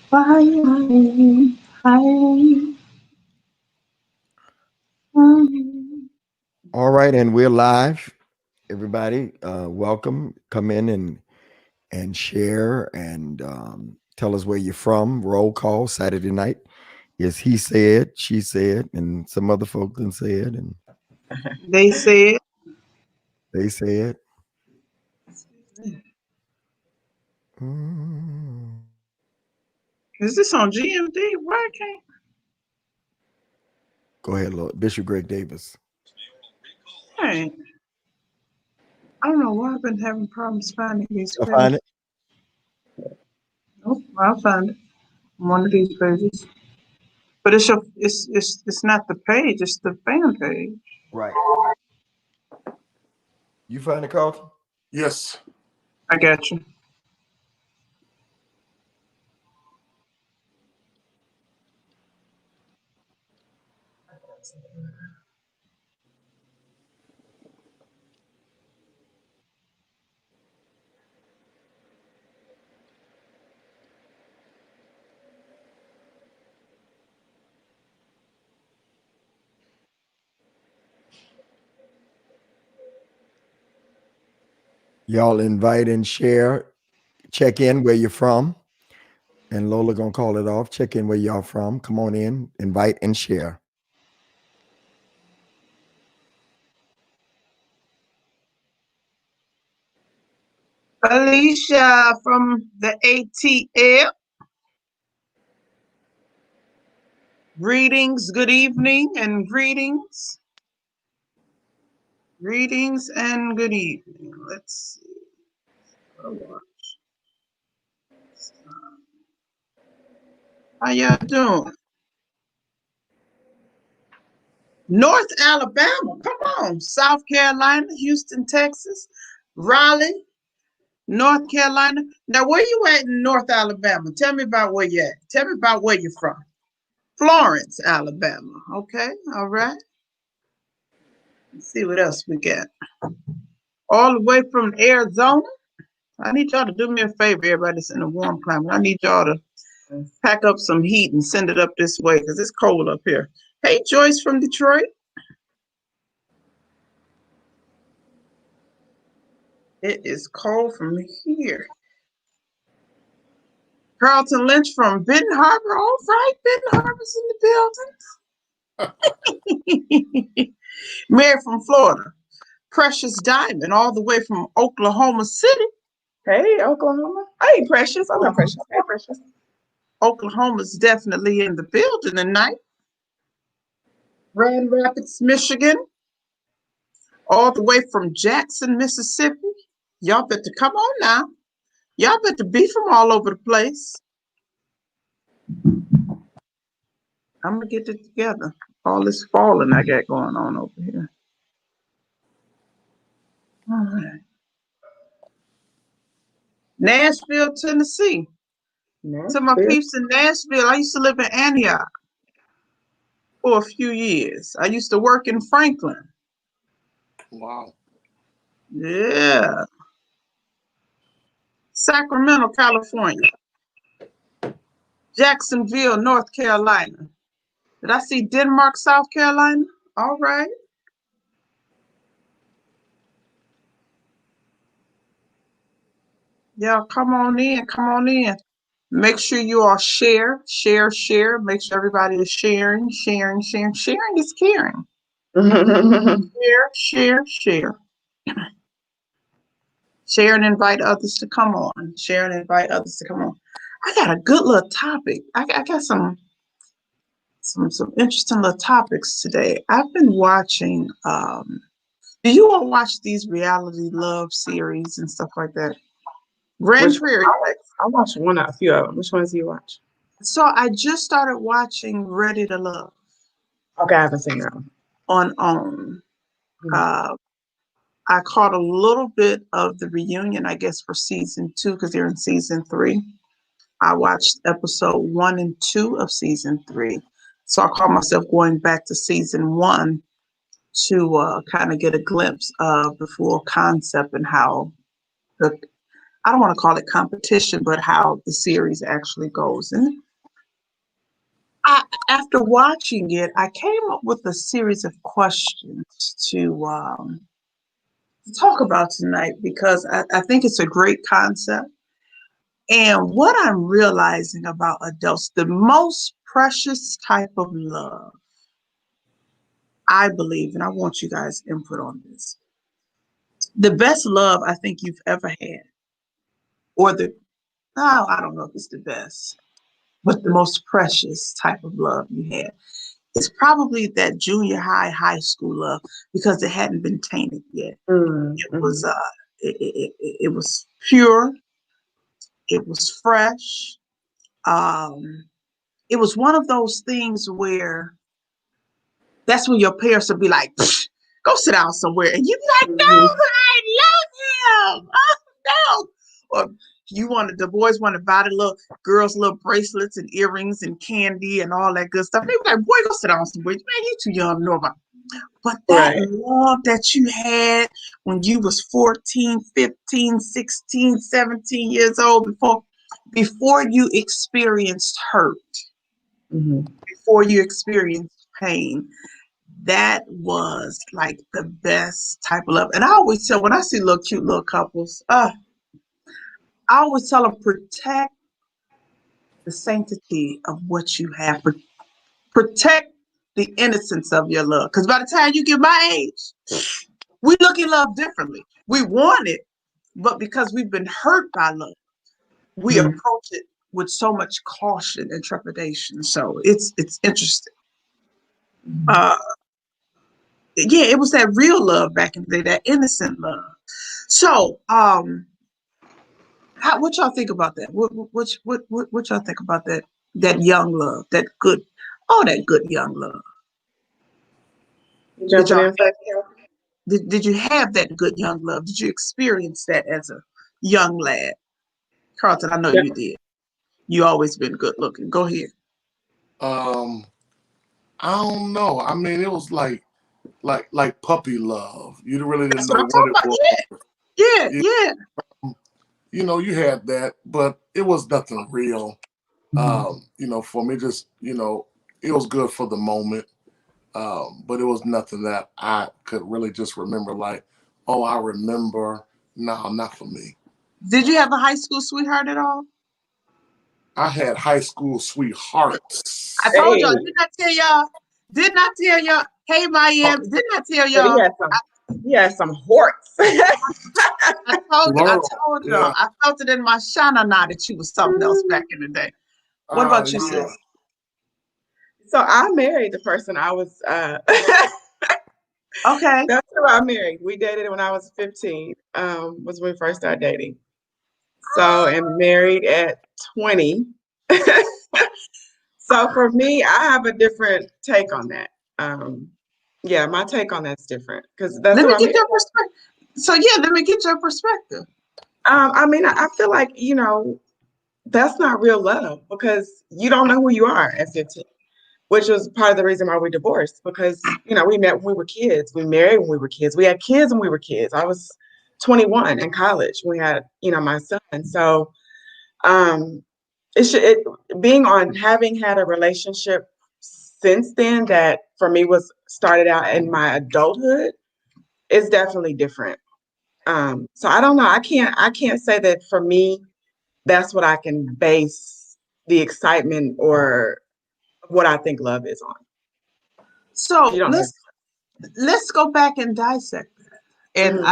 Flying high. All right, and we're live. Everybody, welcome. Come in and share and tell us where you're from. Roll call Saturday night. Yes, he said, she said, and some other folks done said, and They said, they said. Mm. "Is this on GMD? Why I can't?" Go ahead, Lord. Bishop Greg Davis. Hey, I don't know why I've been having problems finding these I find pages. it. Nope, I'll find it on one of these pages. But it's not the page, it's the fan page. Right. You find it, Carlton? Yes. I got you. Y'all invite and share. Check in where you're from. And Lola gonna call it off. Check in where y'all from. Come on in, invite and share. Alicia from the ATL. Greetings, good evening, and greetings. Greetings and good evening. Let's see. How y'all doing? North Alabama, come on. South Carolina, Houston, Texas, Raleigh, North Carolina. Now, where you at in North Alabama? Tell me about where you at. Tell me about where you're from. Florence, Alabama. Okay, all right. Let's see what else we got. All the way from Arizona. I need y'all to do me a favor, everybody that's in a warm climate. I need y'all to pack up some heat and send it up this way because it's cold up here. Hey, Joyce from Detroit. It is cold from here. Carlton Lynch from Benton Harbor. All right, Benton Harbor's in the building. Mary from Florida. Precious Diamond, all the way from Oklahoma City. Hey, Oklahoma. Hey, Precious. I know Precious. Hey, Precious. Oklahoma's definitely in the building tonight. Grand Rapids, Michigan, all the way from Jackson, Mississippi. Y'all better come on now. Y'all better be from all over the place. I'm gonna get it together. All this falling I got going on over here. All right. Nashville, Tennessee. To my Nashville. peeps in Nashville, I used to live in Antioch for a few years. I used to work in Franklin. Wow. Yeah. Sacramento, California. Jacksonville, North Carolina. Did I see Denmark, South Carolina? All right. Y'all come on in, come on in. Make sure you all share, share, share. Make sure everybody is sharing, sharing, sharing. Sharing is caring. Share, share, share. Share and invite others to come on. Share and invite others to come on. I got a good little topic. I got some interesting little topics today. I've been watching do you all watch these reality love series and stuff like that? Grand Which Prairie. I watched one, a few of them. Which ones do you watch? So I just started watching Ready to Love Okay, I haven't seen that one. on OWN. Mhm. Uh, I caught a little bit of the reunion, I guess, for season two because they're in season three. I watched episode 1 and 2 of season three. So I caught myself going back to season one to kind of get a glimpse of the full concept and how the I don't want to call it competition, but how the series actually goes. And after watching it, I came up with a series of questions to talk about tonight because I think it's a great concept. And what I'm realizing about adults, the most precious type of love, I believe, and I want you guys' input on this. The best love I think you've ever had, or I don't know if it's the best, but the most precious type of love you had. It's probably that junior high school love because it hadn't been tainted yet. It was it was pure, it was fresh. It was one of those things where that's when your parents would be like, go sit down somewhere. And you'd be like, no, I love him. Oh, no. Or the boys want to buy the little girls little bracelets and earrings and candy and all that good stuff. They were like, boy, go sit down somewhere. Man, you too young to know about it. But that love that you had when you was 14, 15, 16, 17 years old, before you experienced hurt, before you experienced pain, that was like the best type of love. And I always tell, when I see little cute little couples, I always tell them, protect the sanctity of what you have. Protect the innocence of your love. Because by the time you get my age, we look at love differently. We want it, but because we've been hurt by love, we approach it with so much caution and trepidation. So it's interesting. Yeah, it was that real love back in the day, that innocent love. So, what y'all think about that? What y'all think about that young love, that good young love? Did you have that good young love? Did you experience that as a young lad? Carlton, I know you did. You always been good looking. Go ahead. I don't know. I mean, it was like puppy love. You really didn't know what it was. Yeah. You know, you had that, but it was nothing real. You know, for me, just, you know, it was good for the moment. But it was nothing that I could really just remember like, oh, I remember. No, not for me. Did you have a high school sweetheart at all? I had high school sweethearts. I told y'all, didn't I tell y'all? Didn't I tell y'all? Hey, Miami, didn't I tell y'all? He had some horts. I told y'all. I felt it in my shana now that you was something else back in the day. What about you, sis? So I married the person I was okay. That's who I married. We dated when I was 15, was when we first started dating. So, and married at 20. So for me, I have a different take on that. Yeah, my take on that's different because that's let me get your perspective. So yeah, let me get your perspective. I mean, I feel like, you know, that's not real love because you don't know who you are at 15, which was part of the reason why we divorced because, you know, we met when we were kids. We married when we were kids. We had kids when we were kids. I was 21 in college. We had, you know, my son. So having had a relationship since then that for me was started out in my adulthood is definitely different. So I don't know. I can't say that for me, that's what I can base the excitement or what I think love is on. So let's go back and dissect that. And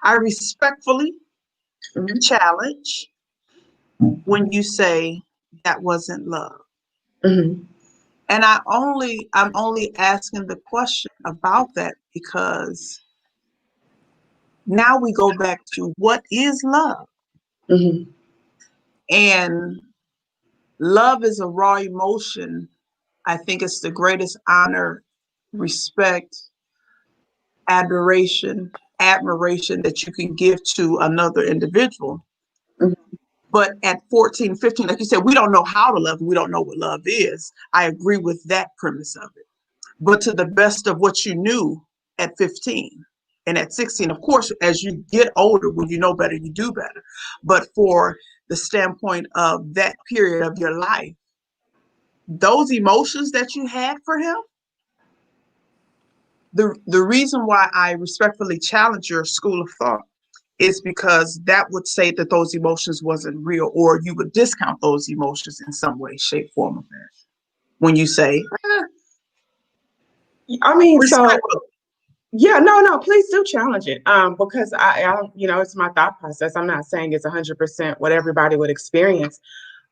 I respectfully challenge when you say that wasn't love. And I'm only asking the question about that because now we go back to what is love. And love is a raw emotion. I think it's the greatest honor, respect, admiration that you can give to another individual. But at 14, 15, like you said, we don't know how to love. We don't know what love is. I agree with that premise of it. But to the best of what you knew at 15, And at 16, of course, as you get older, when you know better, you do better. But for the standpoint of that period of your life, those emotions that you had for him, the reason why I respectfully challenge your school of thought is because that would say that those emotions wasn't real, or you would discount those emotions in some way, shape, form, or fashion. When you say, I mean, so respectfully. yeah, no, please do challenge it. Because it's my thought process. I'm not saying it's 100% what everybody would experience.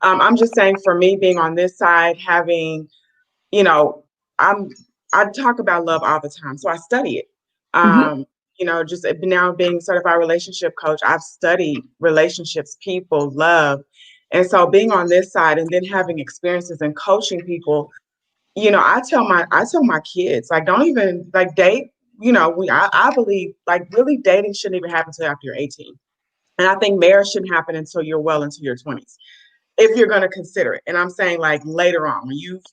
I'm just saying for me being on this side, having, you know, I'm I talk about love all the time, so I study it. Mhm. Just now being certified relationship coach, I've studied relationships, people, love, and so being on this side and then having experiences and coaching people, I tell my kids, like, don't even like date. I believe like really dating shouldn't even happen until after you're 18, and I think marriage shouldn't happen until you're well into your 20s if you're going to consider it. And I'm saying like later on when you've,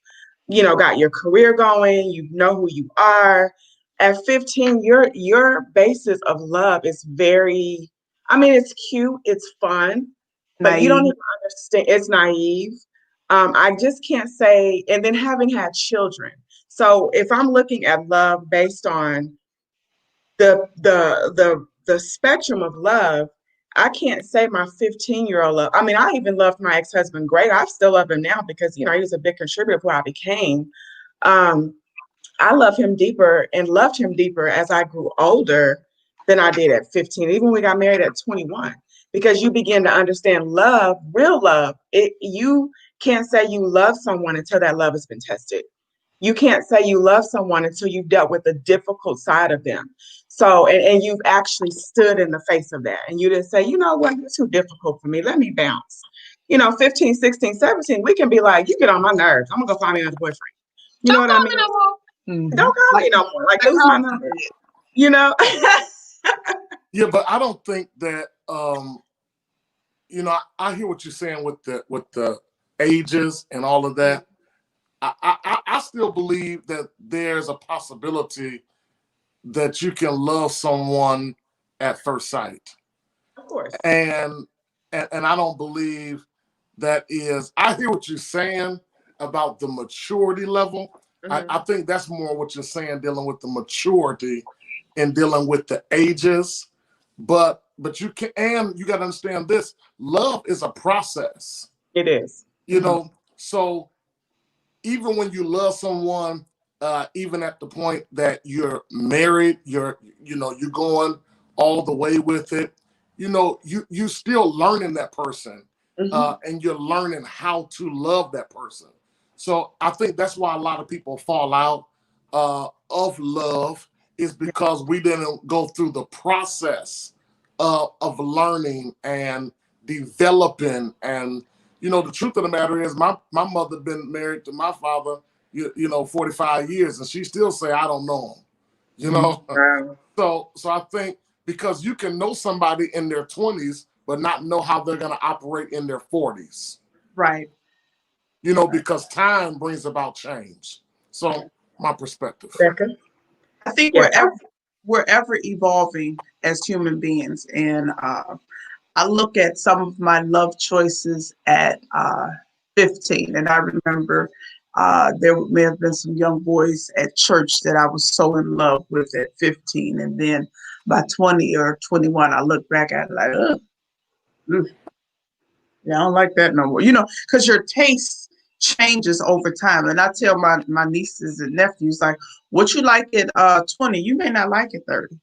got your career going, you know who you are. At 15, your basis of love is very, I mean, it's cute, it's fun, but you don't Naive. even understand. It's naive. I just can't say, and then having had children. So if I'm looking at love based on the spectrum of love, I can't say my 15-year-old love. I mean, I even loved my ex-husband great. I still love him now because, he was a big contributor to who I became. Um, I love him deeper and loved him deeper as I grew older than I did at 15. Even when we got married at 21, because you begin to understand love, real love. You can't say you love someone until that love has been tested. You can't say you love someone until you've dealt with the difficult side of them. So, and you've actually stood in the face of that. And you didn't say, you know what, you're too difficult for me. Let me bounce. 15, 16, 17, we can be like, you get on my nerves. I'm going to go find me another boyfriend. You know Don't what I call me mean? no more. Don't call Like me no more. Like, like lose how my I number. did. You know? Yeah, but I don't think that I hear what you're saying with the ages and all of that. I still believe that there's a possibility that you can love someone at first sight. Of course. And I don't believe that is. I hear what you're saying about the maturity level. I Hmm. think that's more what you're saying, dealing with the maturity and dealing with the ages. But you can, and you got to understand this: love is a process. It is. You know, so even when you love someone, even at the point that you're married, you're going all the way with it. You still learning that person, Hmm. and you're learning how to love that person. So I think that's why a lot of people fall out of love, is because we didn't go through the process of learning and developing. And the truth of the matter is, my mother been married to my father 45 years, and she still say I don't know him. you Mhm. know Wow. so I think, because you can know somebody in their 20s but not know how they're going to operate in their 40s, Right. Right. because time brings about change. So my perspective. Becca? I think Yeah. we're ever evolving as human beings, and I look at some of my love choices at 15, and I remember there may have been some young boys at church that I was so in love with at 15, and then by 20 or 21, I look back at it like, ugh, yeah, I don't like that no more. Because your taste changes over time. And I tell my nieces and nephews, like, what you like at 20, you may not like at 30.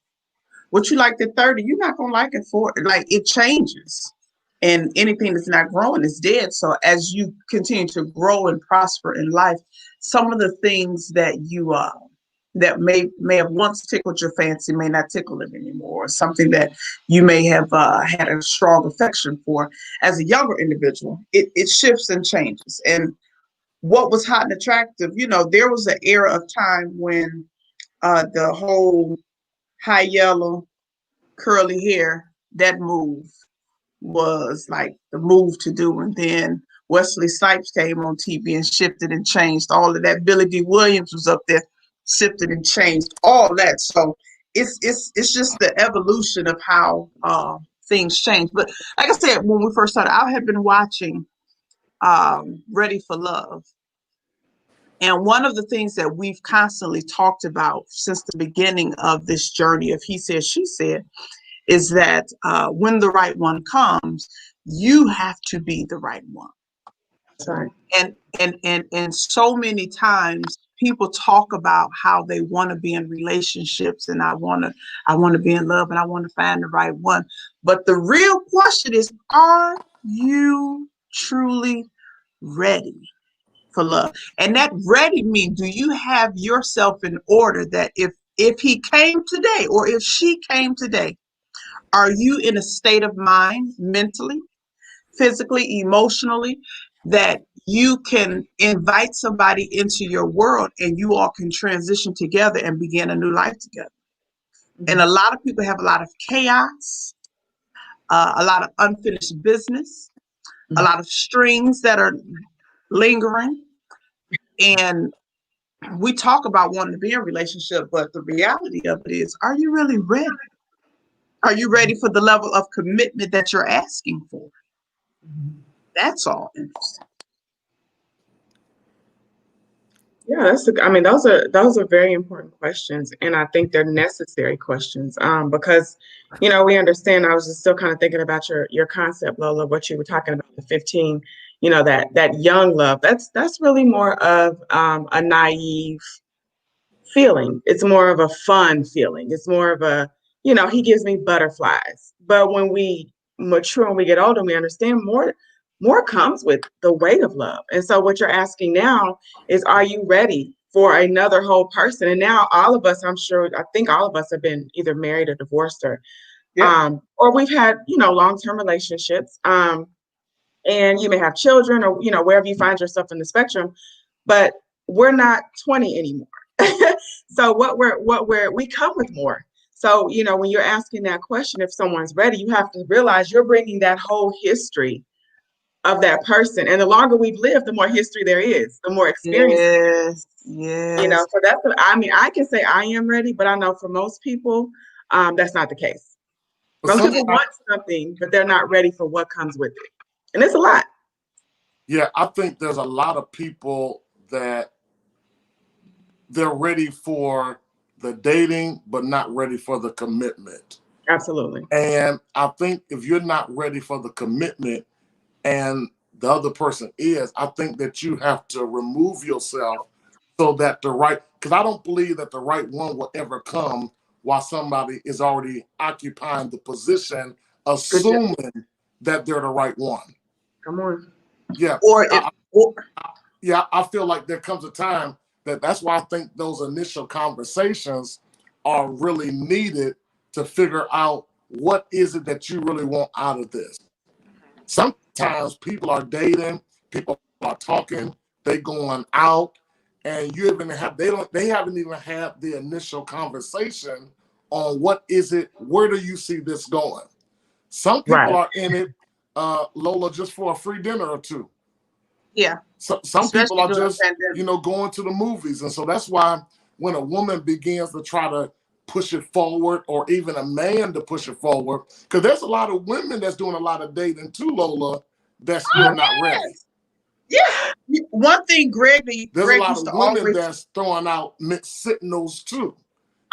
What you like at 30, you're not gonna like at 40. Like, it changes. And anything that's not growing is dead. So as you continue to grow and prosper in life, some of the things that you that may have once tickled your fancy may not tickle it anymore, or something that you may have had a strong affection for as a younger individual, it shifts and changes. And what was hot and attractive, there was an era of time when the whole high yellow curly hair, that move was like the move to do. And then Wesley Snipes came on TV and shifted and changed all of that. Billy D. Williams was up there, shifted and changed all that. So it's just the evolution of how things change. But like I said, when we first started, I had been watching Ready for Love. And one of the things that we've constantly talked about since the beginning of this journey of He Said, She Said, is that when the right one comes, you have to be the right one. That's right. And so many times people talk about how they want to be in relationships, and I want to be in love, and I want to find the right one. But the real question is, are you truly ready for love? And that ready means, do you have yourself in order that if he came today or if she came today, are you in a state of mind, mentally, physically, emotionally, that you can invite somebody into your world and you all can transition together and begin a new life together? And a lot of people have a lot of chaos, a lot of unfinished business, a lot of strings that are lingering. And we talk about wanting to be in a relationship, but the reality of it is, are you really ready? Are you ready for the level of commitment that you're asking for? That's all interesting. Yeah, I mean, those are very important questions, and I think they're necessary questions. Because, we understand. I was just still kind of thinking about your concept, Lola, what you were talking about, the 15, that young love. That's really more of a naive feeling. It's more of a fun feeling. It's more of a, he gives me butterflies. But when we mature and we get older, we understand more comes with the weight of love. And so what you're asking now is, are you ready for another whole person? And now all of us, I think all of us have been either married or divorced, or we've had, long-term relationships. And you may have children, or, wherever you find yourself in the spectrum, but we're not 20 anymore. So we come with more. So, when you're asking that question, if someone's ready, you have to realize you're bringing that whole history of that person. And the longer we've lived, the more history there is, the more experience. Yes. So that's what I mean. I can say I am ready, but I know for most people, that's not the case. Most people want something, but they're not ready for what comes with it. And it's a lot. Yeah, I think there's a lot of people that they're ready for the dating, but not ready for the commitment. Absolutely. And I think if you're not ready for the commitment and the other person is, I think that you have to remove yourself so that because I don't believe that the right one will ever come while somebody is already occupying the position, assuming that they're the right one. Come on. Yeah. I feel like there comes a time that's why I think those initial conversations are really needed to figure out what is it that you really want out of this. Sometimes people are dating, people are talking, they going out, and they haven't even had the initial conversation on what is it, where do you see this going? Some people are in it, Lola, just for a free dinner or two. Yeah. So, some people are just, going to the movies. And so that's why when a woman begins to try to push it forward, or even a man to push it forward, because there's a lot of women that's doing a lot of dating too, Lola, that's still not ready. Yeah. One thing, Greg there's a lot used of to women always... that's throwing out mixed signals too.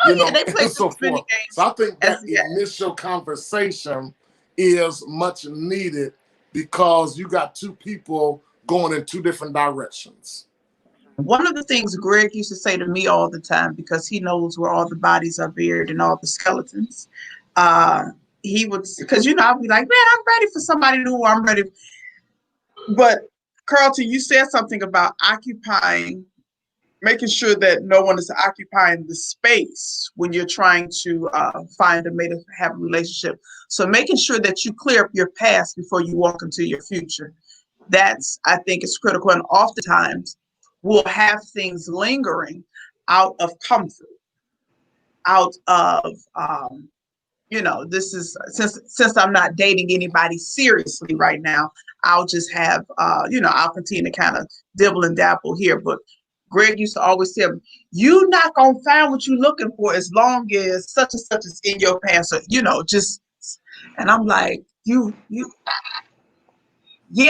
They play and so many forth. games. So I think that initial conversation is much needed, because you got two people going in two different directions. One of the things Greg used to say to me all the time, because he knows where all the bodies are buried and all the skeletons, he would, because I'd be like, man, I'm ready for somebody new. I'm ready. But Carlton, you said something about making sure that no one is occupying the space when you're trying to find a mate to have a relationship. So making sure that you clear up your past before you walk into your future. That's, I think, is critical. And oftentimes we'll have things lingering out of comfort, out of, this is, since I'm not dating anybody seriously right now, I'll just have, I'll continue to kind of dibble and dabble here. But Greg used to always tell me, "You not gonna find what you're looking for as long as such and such is in your pants." So, just. And I'm like, yeah,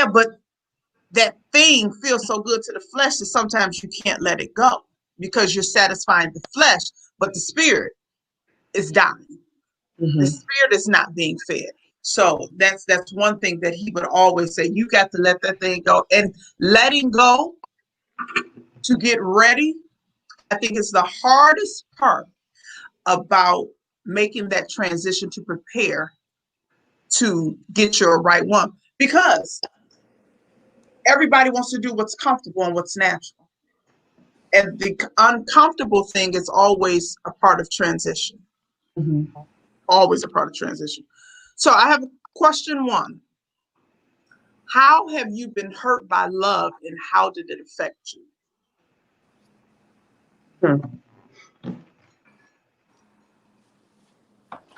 but that thing feels so good to the flesh that sometimes you can't let it go because you're satisfying the flesh, but the spirit is dying. The spirit is not being fed. So that's one thing that he would always say. You got to let that thing go. And letting go to get ready, I think is the hardest part about making that transition to prepare to get your right one. Because everybody wants to do what's comfortable and what's natural. And the uncomfortable thing is always a part of transition. Always a part of transition. So I have question one. How have you been hurt by love and how did it affect you?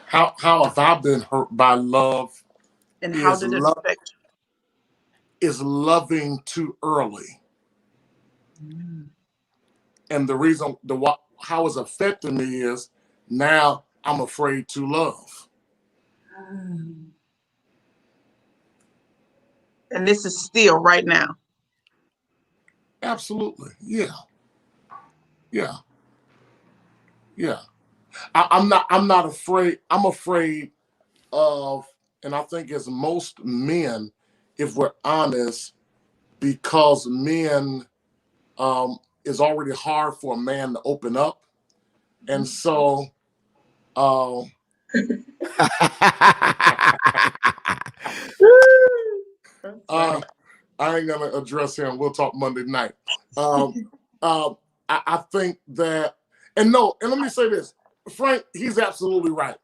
How have I been hurt by love? And how did it affect you? Is loving too early. And the reason how it's affecting me is now I'm afraid to love. And this is still right now. Absolutely. Yeah. I'm not afraid. I'm afraid of, and I think as most men, if we're honest, because men, is already hard for a man to open up. And so, I ain't gonna address him. We'll talk Monday night. I think that, and let me say this, Frank, he's absolutely right.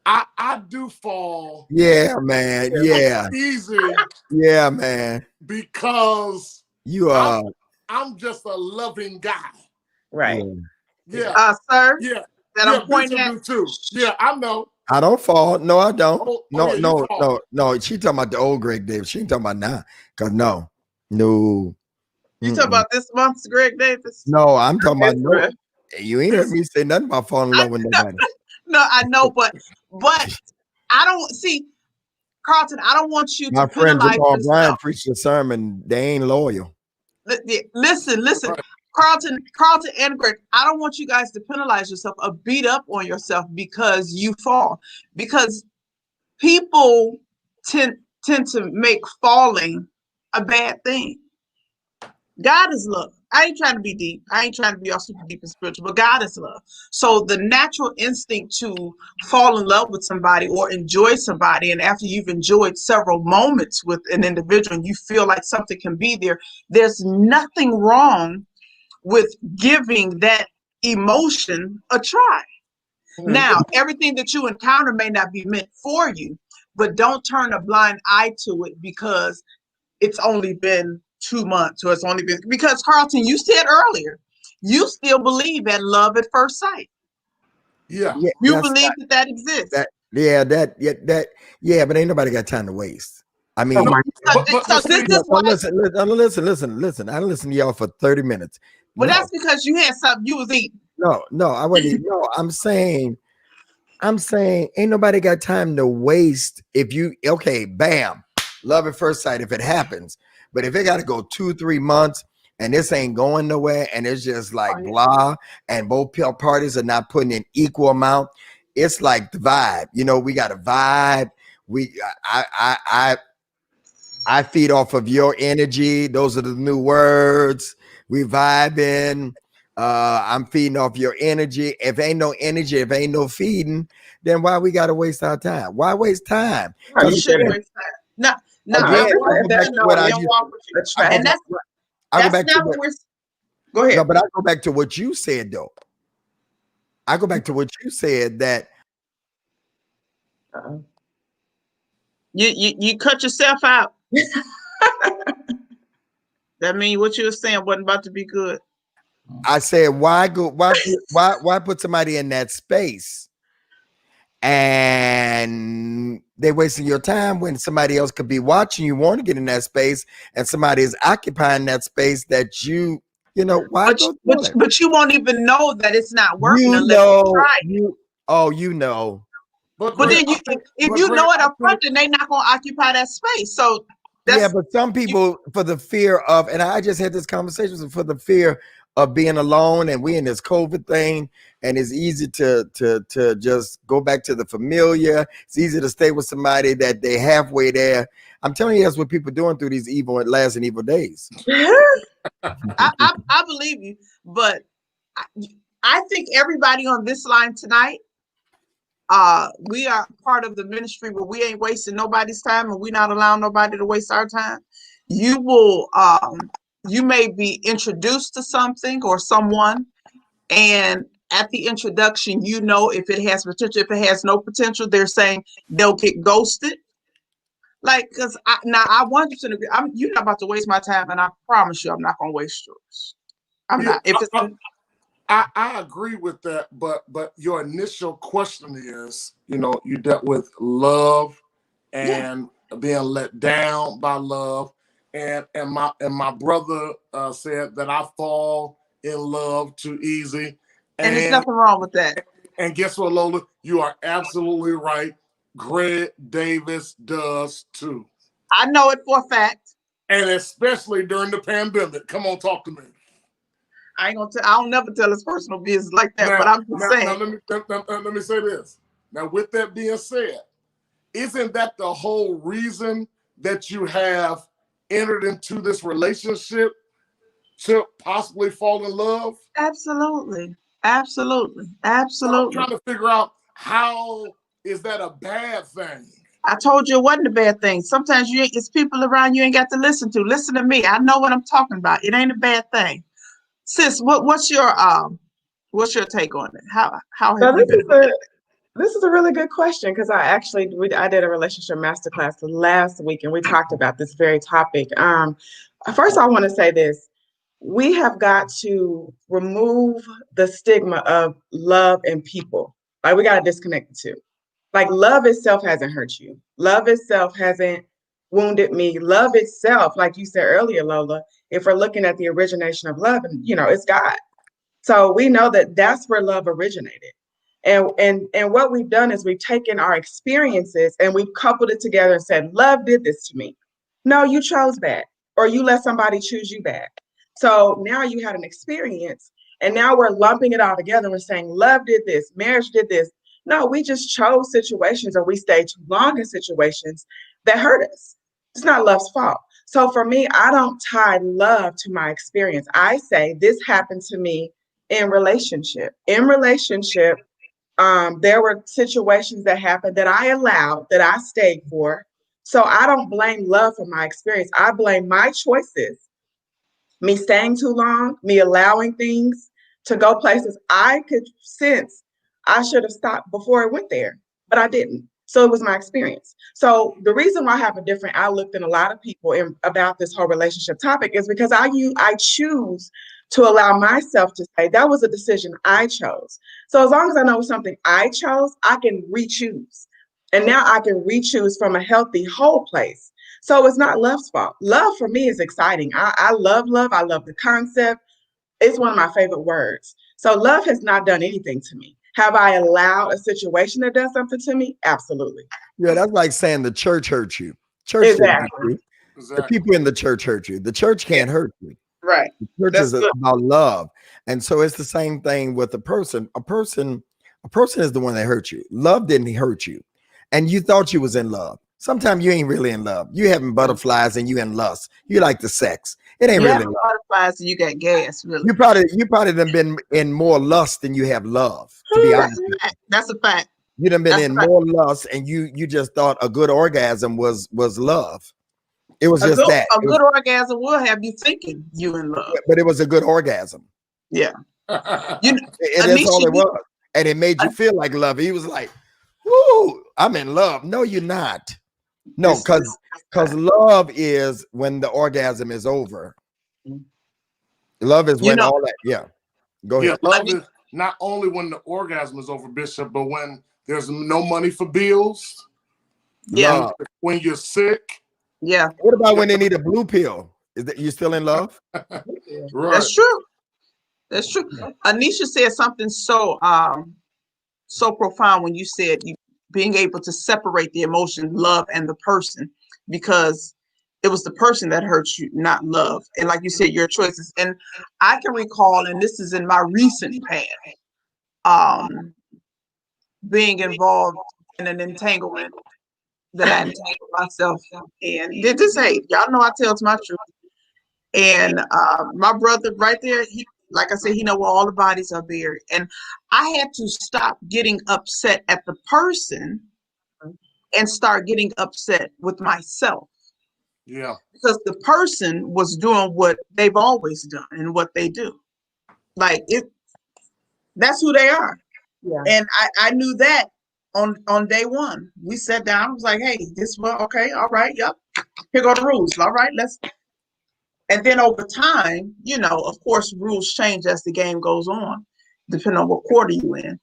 I do fall. Yeah, man. Yeah. Easy. Yeah, man. Because you are. I'm just a loving guy. Right. Yeah. Sir. Yeah. That I'm pointing at too. Yeah, I know. I don't fall. No, I don't. No. She talking about the old Greg Davis. She ain't talking about now. Cause no. You talking about this month's Greg Davis? No, I'm talking about no. You ain't heard me say nothing about falling in love with nobody. No, I know, but I don't see, Carlton. I don't want you My to friend penalize Jamal yourself. Bryan preached a sermon. They ain't loyal. Listen, right. Carlton and Greg, I don't want you guys to penalize yourself or beat up on yourself because you fall. Because people tend to make falling a bad thing. God is love. I ain't trying to be deep. I ain't trying to be all super deep and spiritual, but God is love. So the natural instinct to fall in love with somebody or enjoy somebody, and after you've enjoyed several moments with an individual and you feel like something can be there, there's nothing wrong with giving that emotion a try. Now, everything that you encounter may not be meant for you, but don't turn a blind eye to it because it's only been 2 months or it's only been, because Carlton, you said earlier, you still believe in love at first sight. Yeah. You believe that exists. But ain't nobody got time to waste. I mean, listen. I listened to y'all for 30 minutes. Well, that's because you had something you was eating. No, I wasn't eating. No, I'm saying ain't nobody got time to waste. If you, bam, love at first sight if it happens. But if it got to go 2-3 months and this ain't going nowhere and it's just like blah, and both parties are not putting in equal amount, it's like the vibe. We got a vibe. I feed off of your energy. Those are the new words. We vibing. I'm feeding off your energy. If ain't no energy, if ain't no feeding, then why we gotta waste our time? Why waste time? You shouldn't waste time. No, go ahead. No, but I go back to what you said though. I go back to what you said that you cut yourself out. That means what you were saying wasn't about to be good. I said, why put somebody in that space and they're wasting your time when somebody else could be watching you, want to get in that space, and somebody is occupying that space that you You know, why go through it? But you won't even know that it's not working You unless you know, try it. you know. But But Greg, then if but you Greg, know it I up think front, then they're not gonna occupy that space. So Yeah, that's but some people, for the fear of, and I just had this conversation, for the fear of being alone, and we in this COVID thing, and it's easy to just go back to the familiar. It's easy to stay with somebody that they halfway there. I'm telling you, that's what people are doing through these evil and last and evil days. I believe you, but I, I think everybody on this line tonight, we are part of the ministry where we ain't wasting nobody's time, and we're not allowing nobody to waste our time. You will, you may be introduced to something or someone, and at the introduction, you know if it has potential. If it has no potential, they're saying they'll get ghosted. Like, cause I 100% agree. You're not about to waste my time, and I promise you, I'm not gonna waste yours. I'm yeah, not. If it's I agree with that. But your initial question is, you dealt with love yeah, and being let down by love, and my brother said that I fall in love too easy, and there's and nothing wrong with that. and guess what, Lola? You are absolutely right. Greg Davis does too, I know it for a fact. and especially during the pandemic. Come on, talk to me. I ain't gonna tell. I don't never tell his personal business like that. But Now, I'm just now, now saying. let me say this. Now, with that being said, isn't that the whole reason that you have entered into this relationship to possibly fall in love? Absolutely, absolutely, So I'm absolutely. trying to figure out, how is that a bad thing? I told you it wasn't a bad thing. Sometimes it's people around you ain't got to listen to. Listen to me. I know what I'm talking about. It ain't a bad thing. Sis, what's your take on it? How have So you been feeling? this is a really good question because I did a relationship masterclass last week and we talked about this very topic. First I want to say this. We have got to remove the stigma of love and people. Like we got to disconnect the two. Like love itself hasn't hurt you. Love itself hasn't wounded me. Love itself, like you said earlier, Lola, if we're looking at the origination of love, and it's God. So we know that that's where love originated. And what we've done is we've taken our experiences and we've coupled it together and said, love did this to me. No, you chose bad, or you let somebody choose you bad. So now you had an experience, and now we're lumping it all together and saying, love did this, marriage did this. No, we just chose situations, or we stayed too long in situations that hurt us. It's not love's fault. So for me, I don't tie love to my experience. I say this happened to me in relationship. In relationship, there were situations that happened that I allowed, that I stayed for. So I don't blame love for my experience. I blame my choices, me staying too long, me allowing things to go places I could sense I should have stopped before it went there, but I didn't. So it was my experience. So the reason why I have a different outlook than a lot of people about this whole relationship topic is because I choose to allow myself to say that was a decision I chose. So as long as I know it's something I chose, I can re-choose. And now I can re-choose from a healthy, whole place. So it's not love's fault. Love for me is exciting. I love love. I love the concept. It's one of my favorite words. So love has not done anything to me. Have I allowed a situation that does something to me? Absolutely. Yeah, that's like saying the church hurt you. Church didn't hurt Exactly. you. The Exactly. people in the church hurt you. The church Yeah, can't hurt you. right. The church That's is good. about love. And so it's the same thing with a person. A person is the one that hurt you. Love didn't hurt you. And you thought you was in love. Sometimes you ain't really in love. You having butterflies and you in lust. You like the sex. It ain't You really have love. butterflies and you got gas, really. You probably done been in more lust than you have love, to be That's honest. a fact. That's a fact. You done been That's a in fact. more lust and you just thought a good orgasm was love. It was A just good that. a It was, good orgasm will have you thinking you in love. but it was a good orgasm. Yeah. You know, And that's Anisha, all it was. And it made you feel like love. He was like, whoo, I'm in love. No, you're not. No, this because love is when the orgasm is over. Love is you when know, all that, yeah. Go Yeah, ahead. love is not only when the orgasm is over, Bishop, but when there's no money for bills, yeah, when Love. when you're sick. yeah. What about when they need a blue pill? Is that you still in love? Right. That's true. That's true. Anisha said something so profound when you said you being able to separate the emotion, love, and the person, because it was the person that hurt you, not love. And like you said, your choices. And I can recall, and this is in my recent past, um, being involved in an entanglement that I entangled myself in. Did this hate? Y'all know I tell my truth. And my brother right there, he, like I said, he know where all the bodies are buried. And I had to stop getting upset at the person and start getting upset with myself. Yeah. Because the person was doing what they've always done and what they do. Like that's who they are. Yeah. And I knew that on day one. We sat down, I was like, hey, this one, okay, all right, yep. Here go the rules. All right, let's. And then over time, of course, rules change as the game goes on, depending on what quarter you in.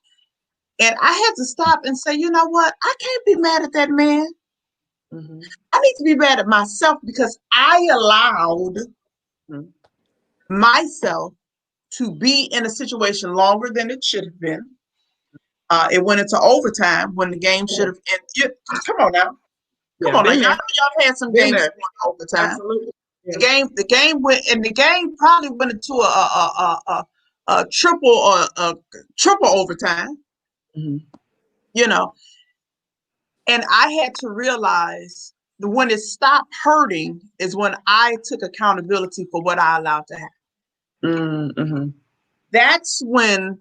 And I had to stop and say, you know what? I can't be mad at that man. Mm-hmm. I need to be mad at myself because I allowed myself to be in a situation longer than it should have been. It went into overtime when the game should have ended. Come on now. Come on now. Y'all had some games going overtime. Absolutely. Yeah. The game went, and the game probably went into a triple or a triple overtime. Mm-hmm. And I had to realize that when it stopped hurting is when I took accountability for what I allowed to happen. Mm-hmm. That's when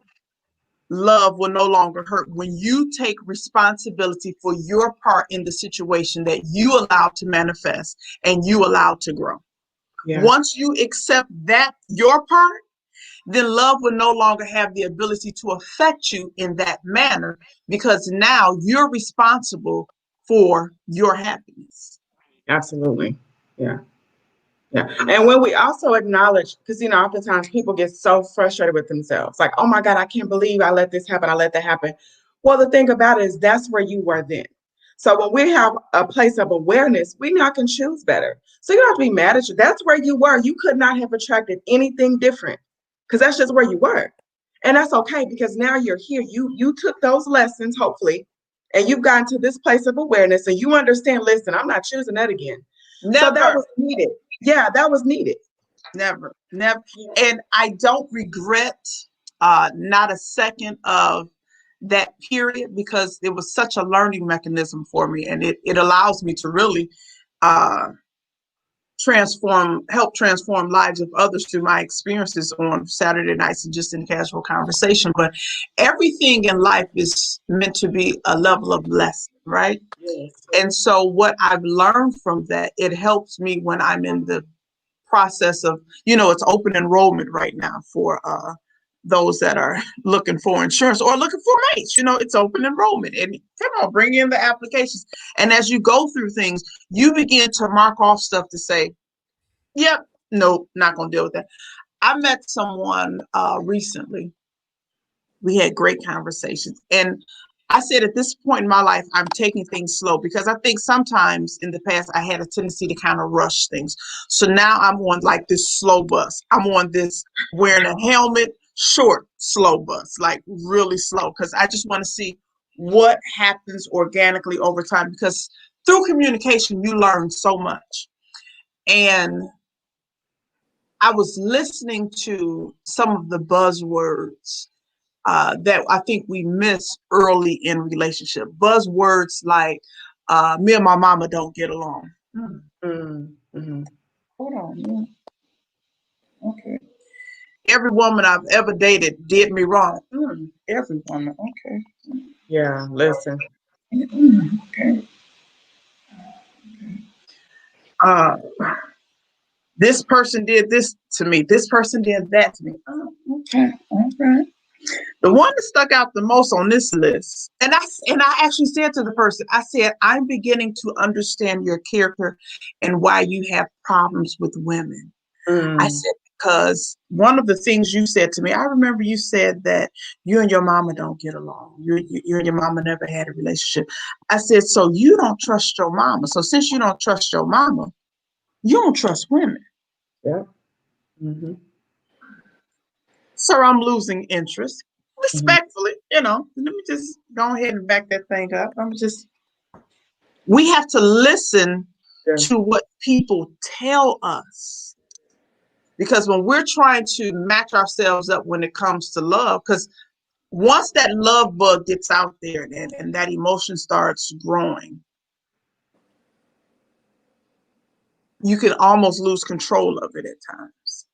love will no longer hurt, when you take responsibility for your part in the situation that you allowed to manifest and you allowed to grow. Yeah. Once you accept that, your part, then love will no longer have the ability to affect you in that manner, because now you're responsible for your happiness. Absolutely. Yeah. Yeah. And when we also acknowledge, because, oftentimes people get so frustrated with themselves, like, oh my God, I can't believe I let this happen. I let that happen. Well, the thing about it is that's where you were then. So when we have a place of awareness, we now can choose better. So you don't have to be mad at you. That's where you were. You could not have attracted anything different, because that's just where you were. And that's okay, because now you're here. You took those lessons, hopefully, and you've gotten to this place of awareness, and you understand, listen, I'm not choosing that again. Never. So that was needed. Yeah, that was needed. Never. And I don't regret not a second of that period, because it was such a learning mechanism for me, and it allows me to really help transform lives of others through my experiences on Saturday nights and just in casual conversation. But everything in life is meant to be a level of lesson, right? Yes. And so what I've learned from that, it helps me when I'm in the process of, it's open enrollment right now for those that are looking for insurance or looking for mates. It's open enrollment, and come on, bring in the applications. And as you go through things, you begin to mark off stuff to say, yep, nope, not going to deal with that. I met someone recently. We had great conversations, and I said, at this point in my life, I'm taking things slow, because I think sometimes in the past I had a tendency to kind of rush things. So now I'm on like this slow bus. I'm on this wearing a helmet, short, slow bus, like really slow, because I just want to see what happens organically over time, because through communication, you learn so much. And I was listening to some of the buzzwords that I think we miss early in relationship. Buzzwords like, me and my mama don't get along. Mm-hmm. Hold on. Yeah. Okay. Every woman I've ever dated did me wrong. Every woman. Okay. Yeah, listen. Okay. This person did this to me. This person did that to me. Oh, okay. All right. The one that stuck out the most on this list, and I actually said to the person, I said, I'm beginning to understand your character and why you have problems with women. I said, because one of the things you said to me, I remember you said that you and your mama don't get along. You and your mama never had a relationship. I said, so you don't trust your mama. So since you don't trust your mama, you don't trust women. Yeah. Mm-hmm. Sir, I'm losing interest. Respectfully, let me just go ahead and back that thing up. We have to listen Yeah. to what people tell us. Because when we're trying to match ourselves up when it comes to love, because once that love bug gets out there and that emotion starts growing, you can almost lose control of it at times.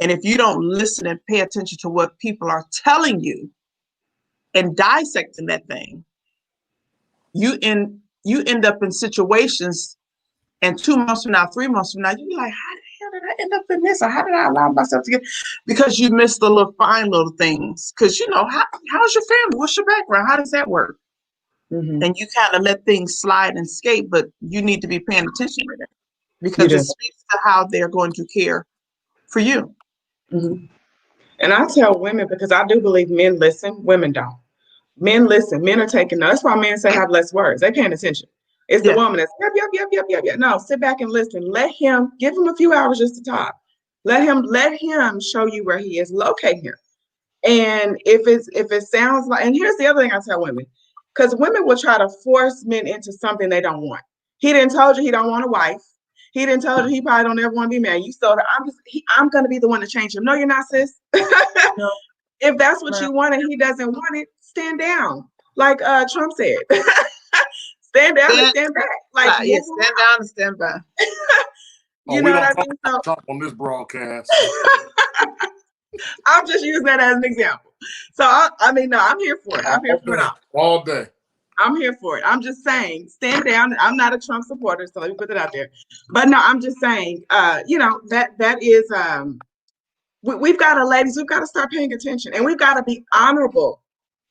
And if you don't listen and pay attention to what people are telling you and dissecting that thing, you end up in situations, and 2 months from now, 3 months from now, you be like, how the hell did I end up in this? Or how did I allow myself to get? Because you missed the little fine little things. Because how's your family? What's your background? How does that work? Mm-hmm. And you kind of let things slide and skate, but you need to be paying attention to that You because it do. speaks to how they're going to care for you. Mm-hmm. And I tell women, because I do believe men listen, women don't. Men listen. Men are taking notes. That's why men say have less words. They paying attention. It's the Yeah. woman that's yep. No, sit back and listen. Give him a few hours just to talk. Let him show you where he is. Locate him. And if it sounds like, and here's the other thing I tell women, because women will try to force men into something they don't want. He didn't told you he don't want a wife. He didn't tell you he probably don't ever want to be married. You told her, I'm gonna be the one to change him. No, you're not, sis. No, If that's what no. you want and he doesn't want it, stand down. Like Trump said. Stand down and stand back. Like move Stand down and stand by. You we know what don't I talk mean? about So Trump on this broadcast. I'm just using that as an example. So no, I'm here for it. I'm here for it all day. I'm here for it. I'm just saying, stand down. I'm not a Trump supporter, so let me put it out there. But no, I'm just saying, that is we've got to, ladies, we've got to start paying attention, and we've got to be honorable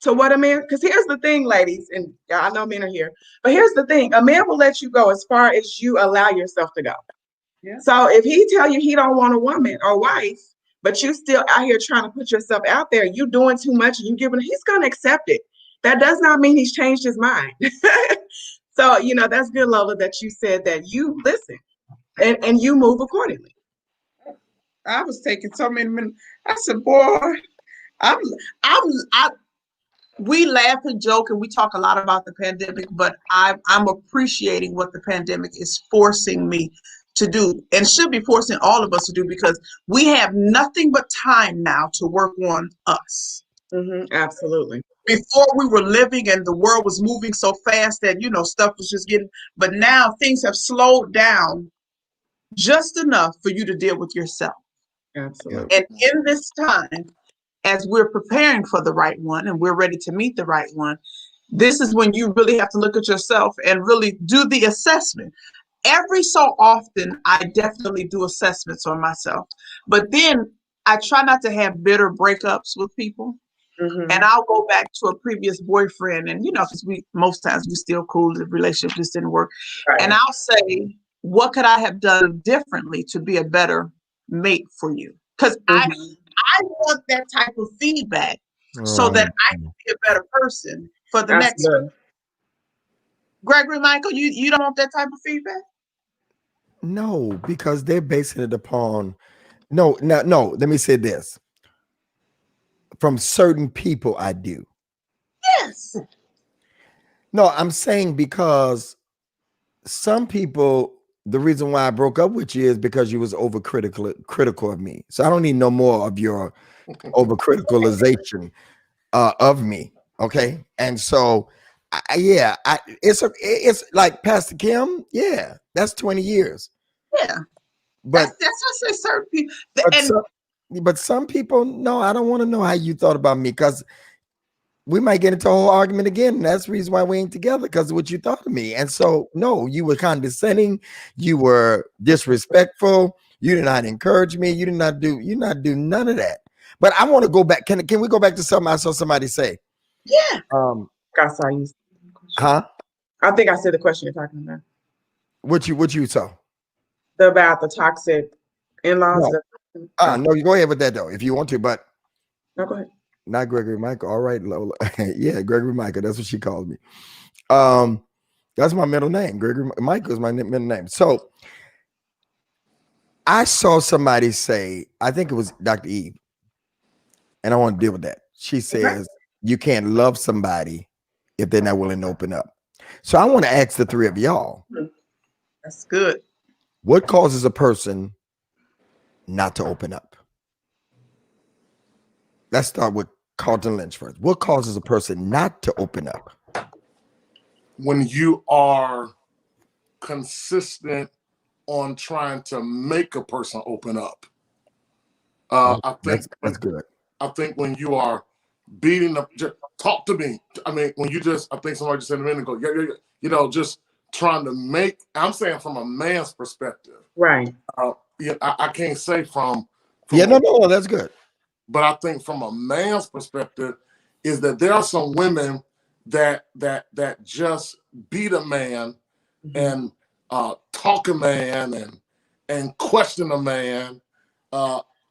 to what a man. Because here's the thing, ladies, and I know men are here, but here's the thing: a man will let you go as far as you allow yourself to go. Yeah. So if he tell you he don't want a woman or wife, but you still out here trying to put yourself out there, you doing too much, and you giving, he's gonna accept it. That does not mean he's changed his mind. So that's good, Lola, that you said that you listen and you move accordingly. I was taking so many minutes. I said, boy, I'm, I. We laugh and joke and we talk a lot about the pandemic, but I'm appreciating what the pandemic is forcing me to do and should be forcing all of us to do, because we have nothing but time now to work on us. Mm-hmm, absolutely. Before, we were living and the world was moving so fast that stuff was just getting, but now things have slowed down just enough for you to deal with yourself. Absolutely. And in this time, as we're preparing for the right one and we're ready to meet the right one, this is when you really have to look at yourself and really do the assessment. Every so often, I definitely do assessments on myself, but then I try not to have bitter breakups with people. Mm-hmm. And I'll go back to a previous boyfriend, and because most times we still cool, the relationship just didn't work. Right. And I'll say, what could I have done differently to be a better mate for you? Because I want that type of feedback so that I can be a better person for the next one. Gregory Michael, you don't want that type of feedback? No, because they're basing it upon no. Let me say this. From certain people, I do. Yes. No, I'm saying because some people, the reason why I broke up with you is because you was critical of me. So I don't need no more of your overcriticalization of me. Okay. And so it's like Pastor Kim. Yeah, that's 20 years. Yeah. But that's what I say, certain people. But some people, no, I don't want to know how you thought about me, because we might get into a whole argument again. And that's the reason why we ain't together, because of what you thought of me. And so, no, you were condescending. You were disrespectful. You did not encourage me. You did not do none of that. But I want to go back. Can we go back to something I saw somebody say? Yeah. I saw you. Huh? I think I said the question you're talking about. What you saw? About the toxic in-laws. No, you go ahead with that though, if you want to, but no, go ahead. Not Gregory Michael. All right, Lola. Yeah, Gregory Michael. That's what she called me. That's my middle name. Gregory Michael is my middle name. So I saw somebody say, I think it was Dr. Eve, and I want to deal with that. She says you can't love somebody if they're not willing to open up. So I want to ask the three of y'all, That's good. what causes a person not to open up? Let's start with Carlton Lynch first. What causes a person not to open up? When you are consistent on trying to make a person open up. I think That's good. I think when you are beating up, just talk to me. I mean, when you just, I think somebody just said a minute ago, just trying to make. I'm saying from a man's perspective, Right. I can't say from no, that's good. But I think from a man's perspective, is that there are some women that just beat a man and talk a man and question a man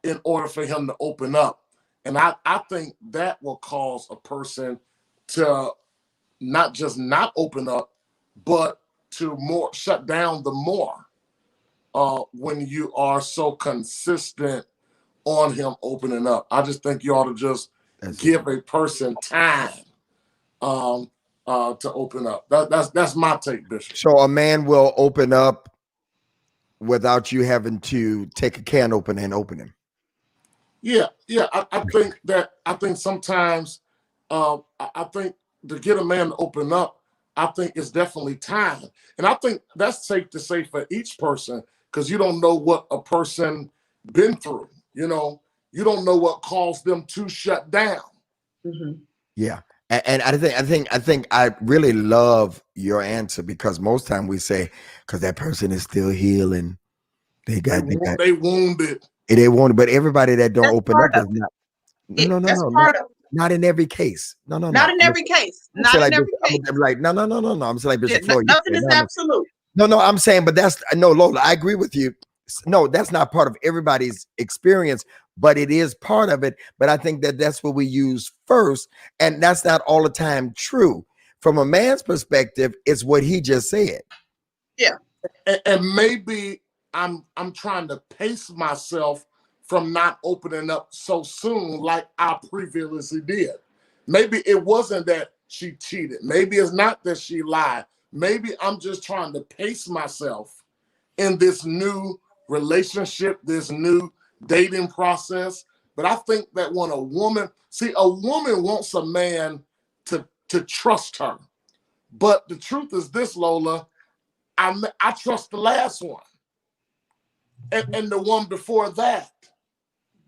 in order for him to open up. And I think that will cause a person to not just not open up, but to more shut down the more when you are so consistent on him opening up. I just think you ought to just give a person time to open up. That's my take, Bishop. So a man will open up without you having to take a can opener and open him. Yeah. I think sometimes I think to get a man to open up, I think it's definitely time. And I think that's safe to say for each person, because you don't know what a person been through. You don't know what caused them to shut down. Mm-hmm. Yeah. And I think I really love your answer, because most time we say, because that person is still healing. They wounded. They wounded, but everybody that don't That's open up is not. No, That's part of not in every case. No. Not in every case. Not in every case. I'm like, no. I'm saying like Bishop Floyd. Nothing is absolute. No, I'm saying, but no, Lola, I agree with you. No, that's not part of everybody's experience, but it is part of it. But I think that's what we use first, and that's not all the time true. From a man's perspective, it's what he just said. Yeah, and maybe I'm trying to pace myself from not opening up so soon, like I previously did. Maybe it wasn't that she cheated. Maybe it's not that she lied. Maybe I'm just trying to pace myself in this new relationship, this new dating process. But I think that when a woman wants a man to trust her. But the truth is this, Lola, I trust the last one and the one before that.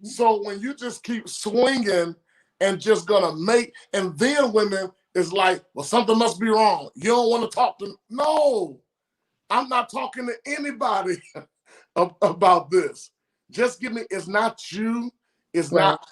So when you just keep swinging and just gonna make, and then women is like, well, something must be wrong. You don't want to talk to me. No, I'm not talking to anybody about this. Just give me, it's not you. It's not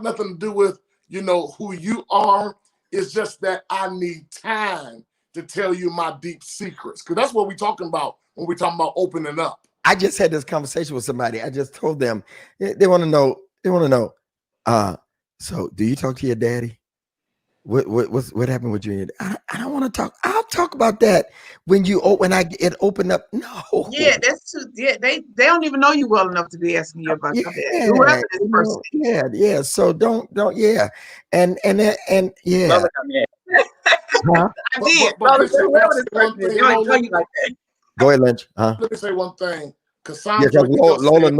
nothing to do with, who you are. It's just that I need time to tell you my deep secrets. Because that's what we're talking about when we're talking about opening up. I just had this conversation with somebody. I just told them they want to know. They want to know. So do you talk to your daddy? What happened with you? I don't want to talk. I'll talk about that when I get opened up. No. Yeah, that's true. Yeah, they don't even know you well enough to be asking you about your dad. Whoever this person is. Yeah. So don't. Yeah. And yeah. Huh? I did. Whoever this person is, they don't tell you like that. Go ahead, Lynch. Let me say one thing. Cassandra, Lola,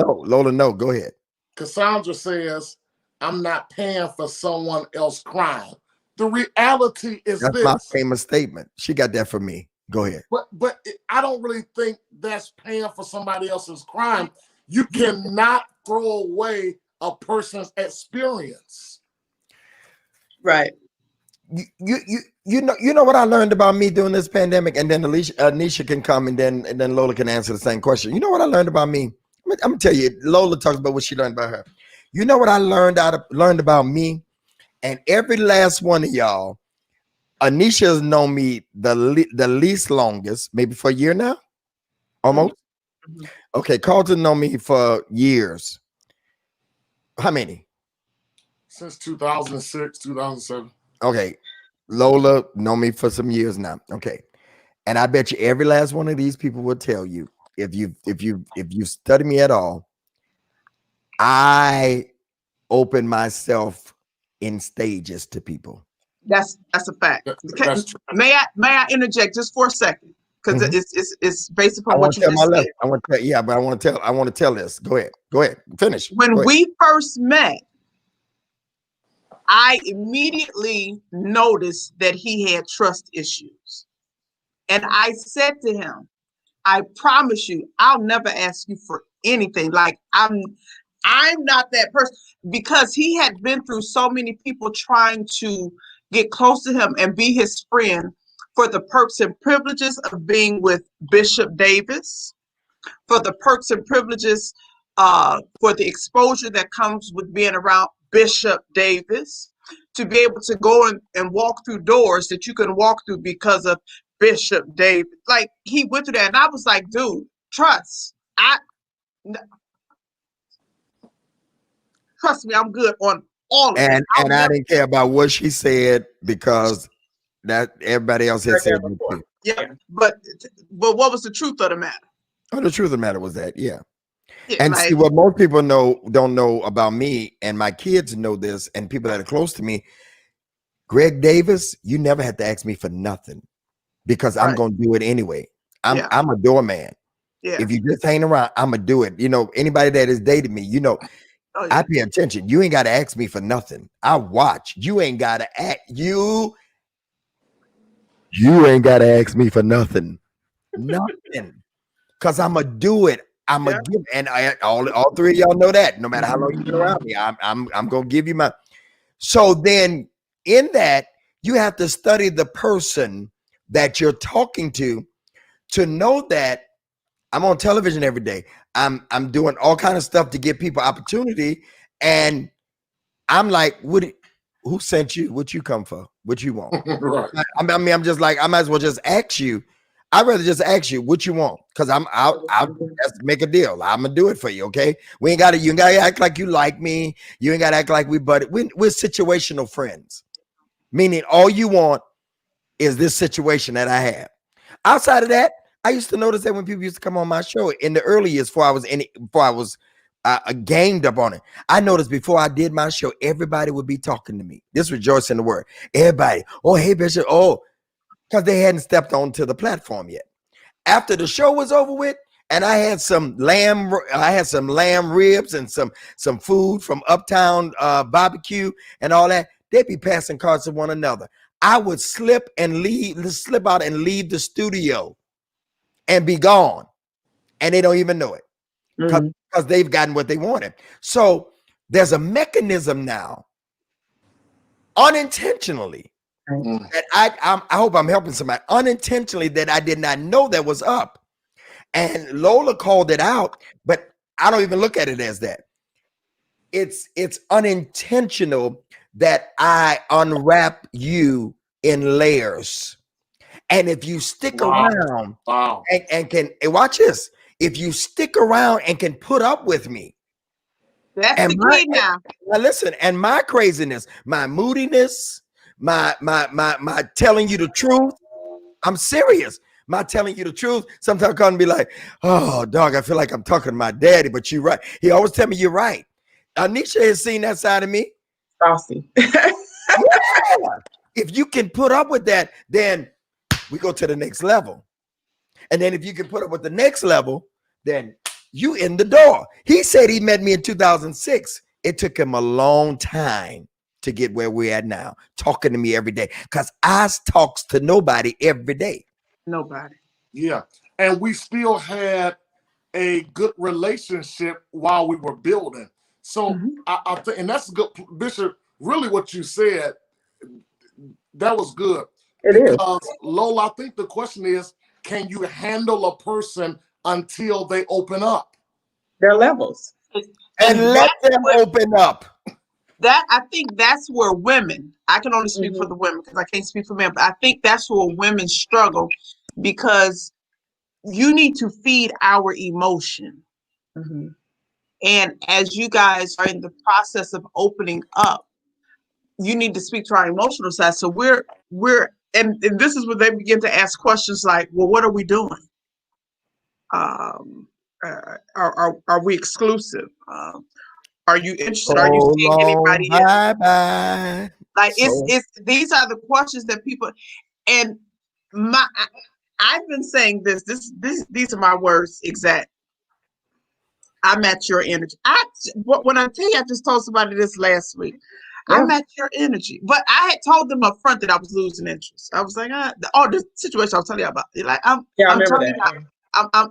no. Go ahead. Cassandra says, "I'm not paying for someone else's crime." The reality is that's my famous statement. She got that from me. Go ahead. But I don't really think that's paying for somebody else's crime. You cannot throw away a person's experience. Right. You know what I learned about me during this pandemic, and then Anisha can come, and then Lola can answer the same question. You know what I learned about me? I'm gonna tell you. Lola talks about what she learned about her. You know what I learned about me, and every last one of y'all. Anisha has known me the least longest, maybe for a year now, almost. Mm-hmm. Okay, Carlton known me for years. How many? Since 2006, 2007. Okay, Lola known me for some years now. Okay, and I bet you every last one of these people will tell you if you study me at all, I open myself in stages to people. That's a fact. That's true. May I interject just for a second? Because Mhm. it's based I upon want what to you tell my just said. lesson. I want to tell, yeah, but I want to tell this. Go ahead, finish. Go When ahead. we first met, I immediately noticed that he had trust issues. And I said to him, I promise you, I'll never ask you for anything. Like I'm not that person, because he had been through so many people trying to get close to him and be his friend for the perks and privileges of being with Bishop Davis, for the perks and privileges, for the exposure that comes with being around Bishop Davis, to be able to go and walk through doors that you can walk through because of Bishop Davis. Like, he went through that, and I was like, dude, trust. Trust me, I'm good on all of that. And I didn't care about what she said because that everybody else had said it too. Yeah, but what was the truth of the matter? Oh, the truth of the matter was that, yeah. Yeah, And like, see, what most people don't know about me, and my kids know this, and people that are close to me, Greg Davis, you never had to ask me for nothing because I'm right. gonna do it anyway. Yeah, I'm a doorman. yeah. If you just hang around, I'm gonna do it. You know, anybody that has dated me, you know, Oh I yeah. pay attention. You ain't gotta ask me for nothing. I watch. You ain't gotta ain't gotta ask me for nothing. Nothing. Cause I'm gonna do it. I'm gonna Yeah. give, and all three of y'all know that. No matter how long you've been around me, I'm gonna give you my. So then, in that, you have to study the person that you're talking to know that I'm on television every day. I'm doing all kind of stuff to give people opportunity, and I'm like, who sent you? What you come for? What you want? Right. I mean, I'm just like, I might as well just ask you. I'd rather just ask you what you want, because I'll let's make a deal. I'm gonna do it for you, okay? We ain't gotta, you ain't gotta act like you like me. You ain't gotta act like we're situational friends. Meaning all you want is this situation that I have. Outside of that, I used to notice that when people used to come on my show in the early years before I was gamed up on it. I noticed before I did my show, everybody would be talking to me. This was Joyce in the Word. Everybody, oh, hey, Bishop, oh, because they hadn't stepped onto the platform yet. After the show was over with, and I had some lamb ribs and some food from Uptown Barbecue and all that. They'd be passing cards to one another. I would slip out and leave the studio and be gone, and they don't even know it because they've gotten what they wanted. So there's a mechanism now, unintentionally, that I hope I'm helping somebody, unintentionally, that I did not know that was up. And Lola called it out, but I don't even look at it as that. It's unintentional that I unwrap you in layers. And if you stick around and can watch this, if you stick around and can put up with me, That's and the key now. listen, and my craziness, my moodiness, my telling you the truth, I'm serious. My telling you the truth. Sometimes I can be like, oh, dog, I feel like I'm talking to my daddy, but you're right. He always tell me you're right. Anisha has seen that side of me. Saucy. Yeah. If you can put up with that, then we go to the next level. And then if you can put up with the next level, then you in the door. He said he met me in 2006. It took him a long time to get where we're at now, talking to me every day, because I talks to nobody every day. Nobody. Yeah. And we still had a good relationship while we were building. So I think, and that's good, Bishop, really what you said, that was good. It is. Because Lola, I think the question is, can you handle a person until they open up? There are levels. And let them open up. I think that's where women, I can only speak for the women because I can't speak for men, but I think that's where women struggle, because you need to feed our emotion. And as you guys are in the process of opening up, you need to speak to our emotional side. So and this is where they begin to ask questions like, well, what are we doing? Are we exclusive? Are you interested? So Are you seeing long, anybody else? bye bye. Like So it's these are the questions that people and I've been saying these are my words exact. I match your energy. When I tell you, I just told somebody this last week. I Yeah. match your energy, but I had told them up front that I was losing interest. I was like, the situation I was telling you about. Like Yeah, I I'm remember telling that. you,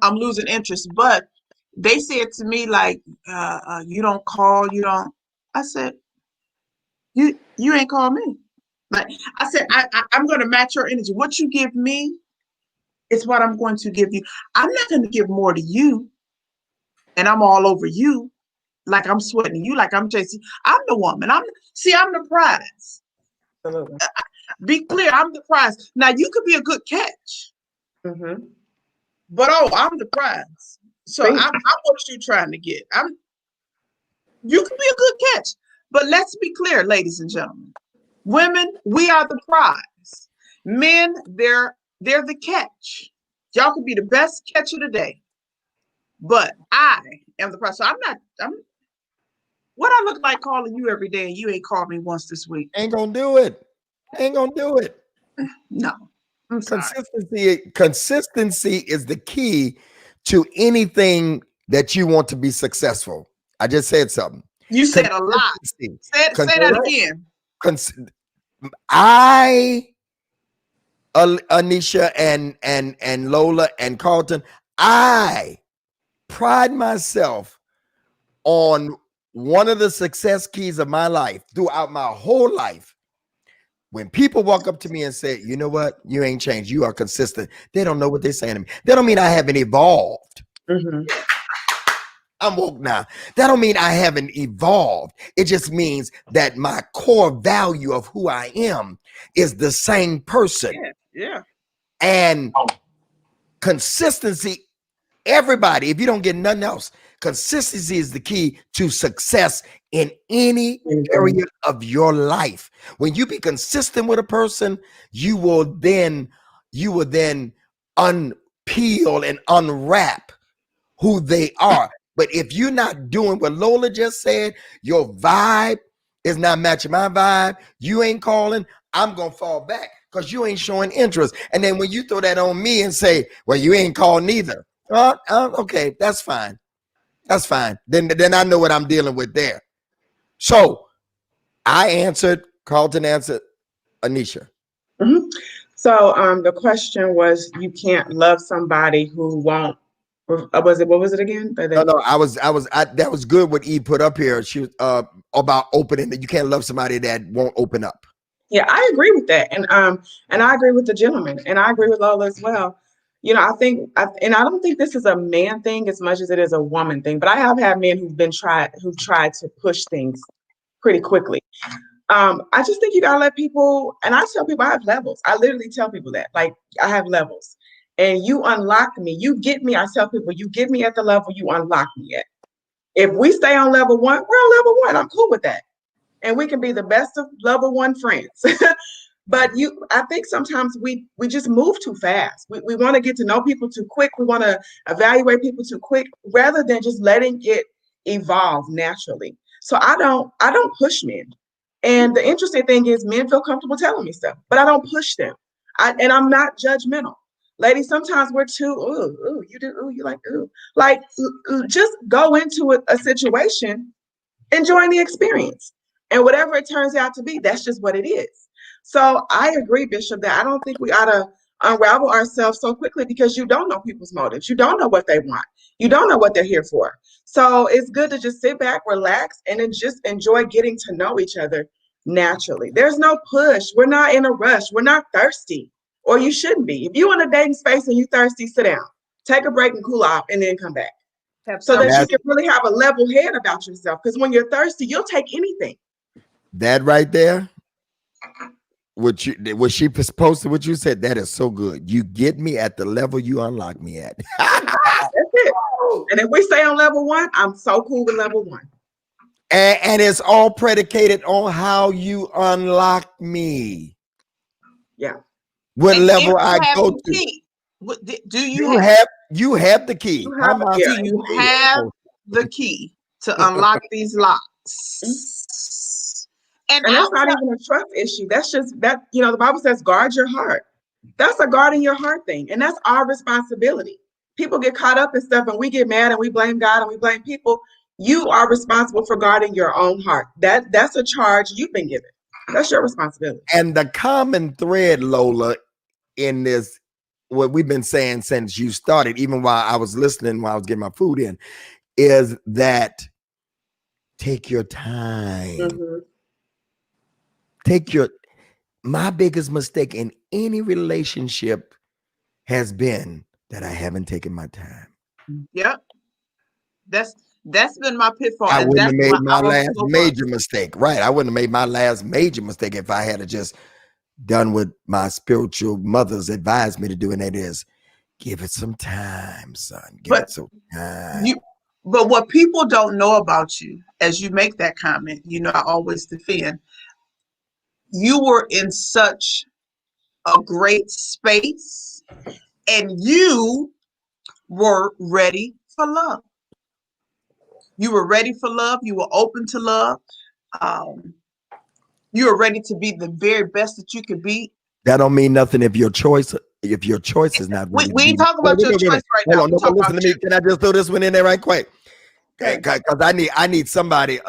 I'm losing interest. But they said to me like, you don't call, you don't. I said, you ain't call me. Like I said, I'm going to match your energy. What you give me is what I'm going to give you. I'm not going to give more to you, and I'm all over you. Like I'm sweating you, like I'm JC. I'm the woman. I'm the prize. Absolutely. Be clear, I'm the prize. Now you could be a good catch, Mm-hmm. but I'm the prize. So See? I'm what you trying to get. You could be a good catch, but let's be clear, ladies and gentlemen. Women, we are the prize. Men, they're the catch. Y'all could be the best catch of the day, but I am the prize. So I'm what I look like calling you every day and you ain't called me once this week. ain't gonna do it. Ain't gonna do it. No, I'm sorry. Consistency is the key to anything that you want to be successful. I just said something. You said a lot. Consistency. Say that again. I, Anisha and Lola and Carlton, I pride myself on one of the success keys of my life throughout my whole life. When people walk up to me and say, you know what, you ain't changed, you are consistent, they don't know what they're saying to me. They don't mean I haven't evolved. Mm-hmm. I'm woke now. That don't mean I haven't evolved. It just means that my core value of who I am is the same person. Yeah. And consistency, everybody, if you don't get nothing else, consistency is the key to success in any area of your life. When you be consistent with a person, you will then unpeel and unwrap who they are. But if you're not doing what Lola just said, your vibe is not matching my vibe, you ain't calling, I'm gonna fall back because you ain't showing interest. And then when you throw that on me and say, well, you ain't called neither. Okay, that's fine. That's fine. Then I know what I'm dealing with there. So I answered, Carlton answered, Anisha. Mm-hmm. So the question was, you can't love somebody who won't. Was it? What was it again? No, that was good what E put up here. She was about opening that you can't love somebody that won't open up. Yeah, I agree with that, and I agree with the gentleman, and I agree with Lola as well. You know, and I don't think this is a man thing as much as it is a woman thing. But I have had men who've tried to push things pretty quickly. I just think you gotta let people, and I tell people I have levels. I literally tell people that, like, I have levels, and you unlock me, you get me. I tell people, you get me at the level you unlock me at. If we stay on level one, we're on level one. I'm cool with that, and we can be the best of level one friends. But I think sometimes we just move too fast. We want to get to know people too quick. We want to evaluate people too quick rather than just letting it evolve naturally. So I don't push men. And the interesting thing is men feel comfortable telling me stuff, but I don't push them. And I'm not judgmental. Ladies, sometimes we're too, ooh, you do, ooh, you like, ooh. Like, just go into a situation enjoying the experience. And whatever it turns out to be, that's just what it is. So I agree, Bishop, that I don't think we ought to unravel ourselves so quickly because you don't know people's motives. You don't know what they want. You don't know what they're here for. So it's good to just sit back, relax, and then just enjoy getting to know each other naturally. There's no push. We're not in a rush. We're not thirsty, or you shouldn't be. If you're in a dating space and you're thirsty, sit down, take a break and cool off, and then come back so that you can really have a level head about yourself. Because when you're thirsty, you'll take anything. That right there, what she posted, what you said, that is so good. You get me at the level you unlock me at. That's it. And if we stay on level one, I'm so cool with level one. And it's all predicated on how you unlock me. Yeah. What level I go to. Do you have You have the key. You How have am I yeah. Do you supposed to do it? have Oh, the key to unlock these locks? And And I that's was not even a trust issue. That's just that, the Bible says, guard your heart. That's a guarding your heart thing. And that's our responsibility. People get caught up in stuff and we get mad and we blame God and we blame people. You are responsible for guarding your own heart. That's a charge you've been given. That's your responsibility. and the common thread, Lola, in this, what we've been saying since you started, even while I was listening, while I was getting my food in, is that take your time. Mhm. Take your, my biggest mistake in any relationship has been that I haven't taken my time. yep, that's been my pitfall, I and wouldn't that's have why made my I was last so major mistake. Right. I wouldn't have made my last major mistake if I had just done what my spiritual mothers advised me to do, and that is give it some time, son. Give But it some time. you, but what people don't know about you, as you make that comment, I always defend. You were in such a great space, and you were ready for love. You were ready for love. You were open to love. Um, you were ready to be the very best that you could be. That don't mean nothing if your choice is not We, ready to we be. ain't talking Wait, about wait, your wait, wait, choice wait. right Hold now. on, We no, but talking listen about to me. you. Can I just throw this one in there right quick? Okay. Because I need somebody,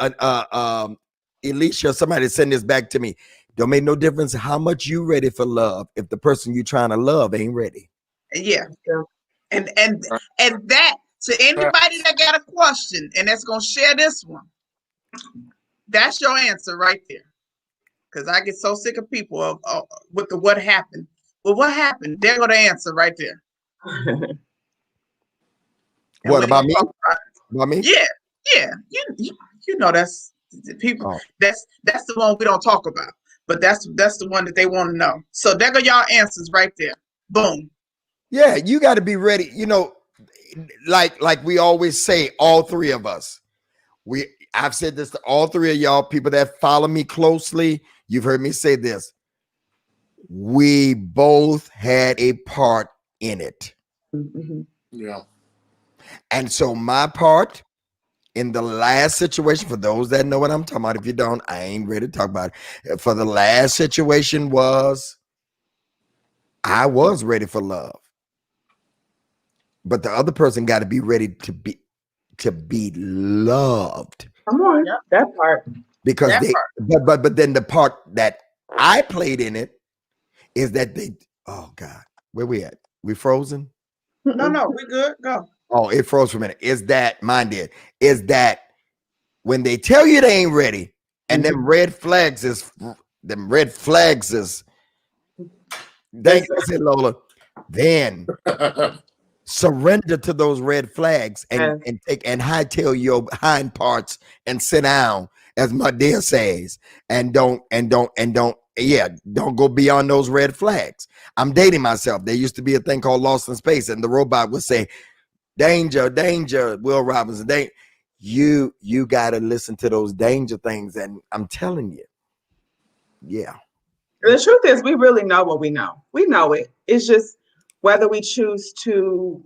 Alicia, somebody to send this back to me. Don't make no difference how much you ready for love if the person you trying to love ain't ready. Yeah. Yeah. And that, to anybody that got a question and that's gonna share this one, that's your answer right there. Because I get so sick of people with the what happened. Well, what happened? There go the answer right there. And What we ain't about gonna me? talk about it. About me? Yeah. You know that's the people. Oh. That's the one we don't talk about. But that's the one that they want to know. So there go y'all answers right there. Boom. Yeah, you got to be ready. Like we always say, all three of us. I've said this to all three of y'all, people that follow me closely. You've heard me say this. We both had a part in it. Mhm. Yeah. And so my part in the last situation, for those that know what I'm talking about, if you don't, I ain't ready to talk about it. For the last situation was I was ready for love. But the other person got to be ready to be loved. Come on, Yep. that part. Because That they part. but then the part that I played in it is that they, oh God, where we at? We frozen? No, we good. Go. Oh, it froze for a minute. Is that mine did? Is that when they tell you they ain't ready, and them red flags is dang Listen, it, Lola, then surrender to those red flags and yes. take and hightail your hind parts and sit down, as my dear says, and don't go beyond those red flags. I'm dating myself. There used to be a thing called Lost in Space, and the robot would say, danger, danger, Will Robinson, you got to listen to those danger things. And I'm telling you, yeah. The truth is, we really know what we know. We know it. It's just whether we choose to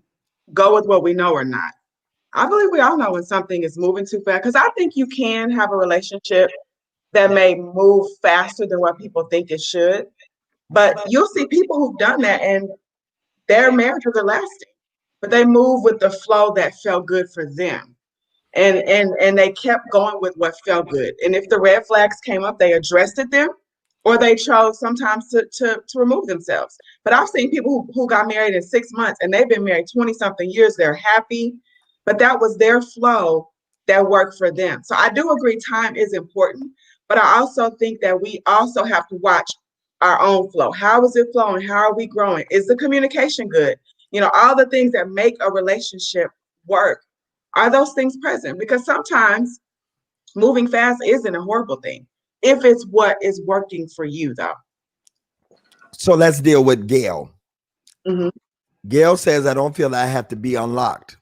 go with what we know or not. I believe we all know when something is moving too fast because I think you can have a relationship that may move faster than what people think it should. But you'll see people who've done that and their marriages are lasting, but they move with the flow that felt good for them. And they kept going with what felt good. And if the red flags came up, they addressed them, or they chose sometimes to remove themselves. But I've seen people who got married in 6 months and they've been married 20 something years. They're happy, but that was their flow that worked for them. So I do agree time is important, but I also think that we also have to watch our own flow. How is it flowing? How are we growing? Is the communication good? All the things that make a relationship work, are those things present? Because sometimes moving fast isn't a horrible thing if it's what is working for you, though. So let's deal with Gail. Mm-hmm. Gail says, I don't feel that I have to be unlocked.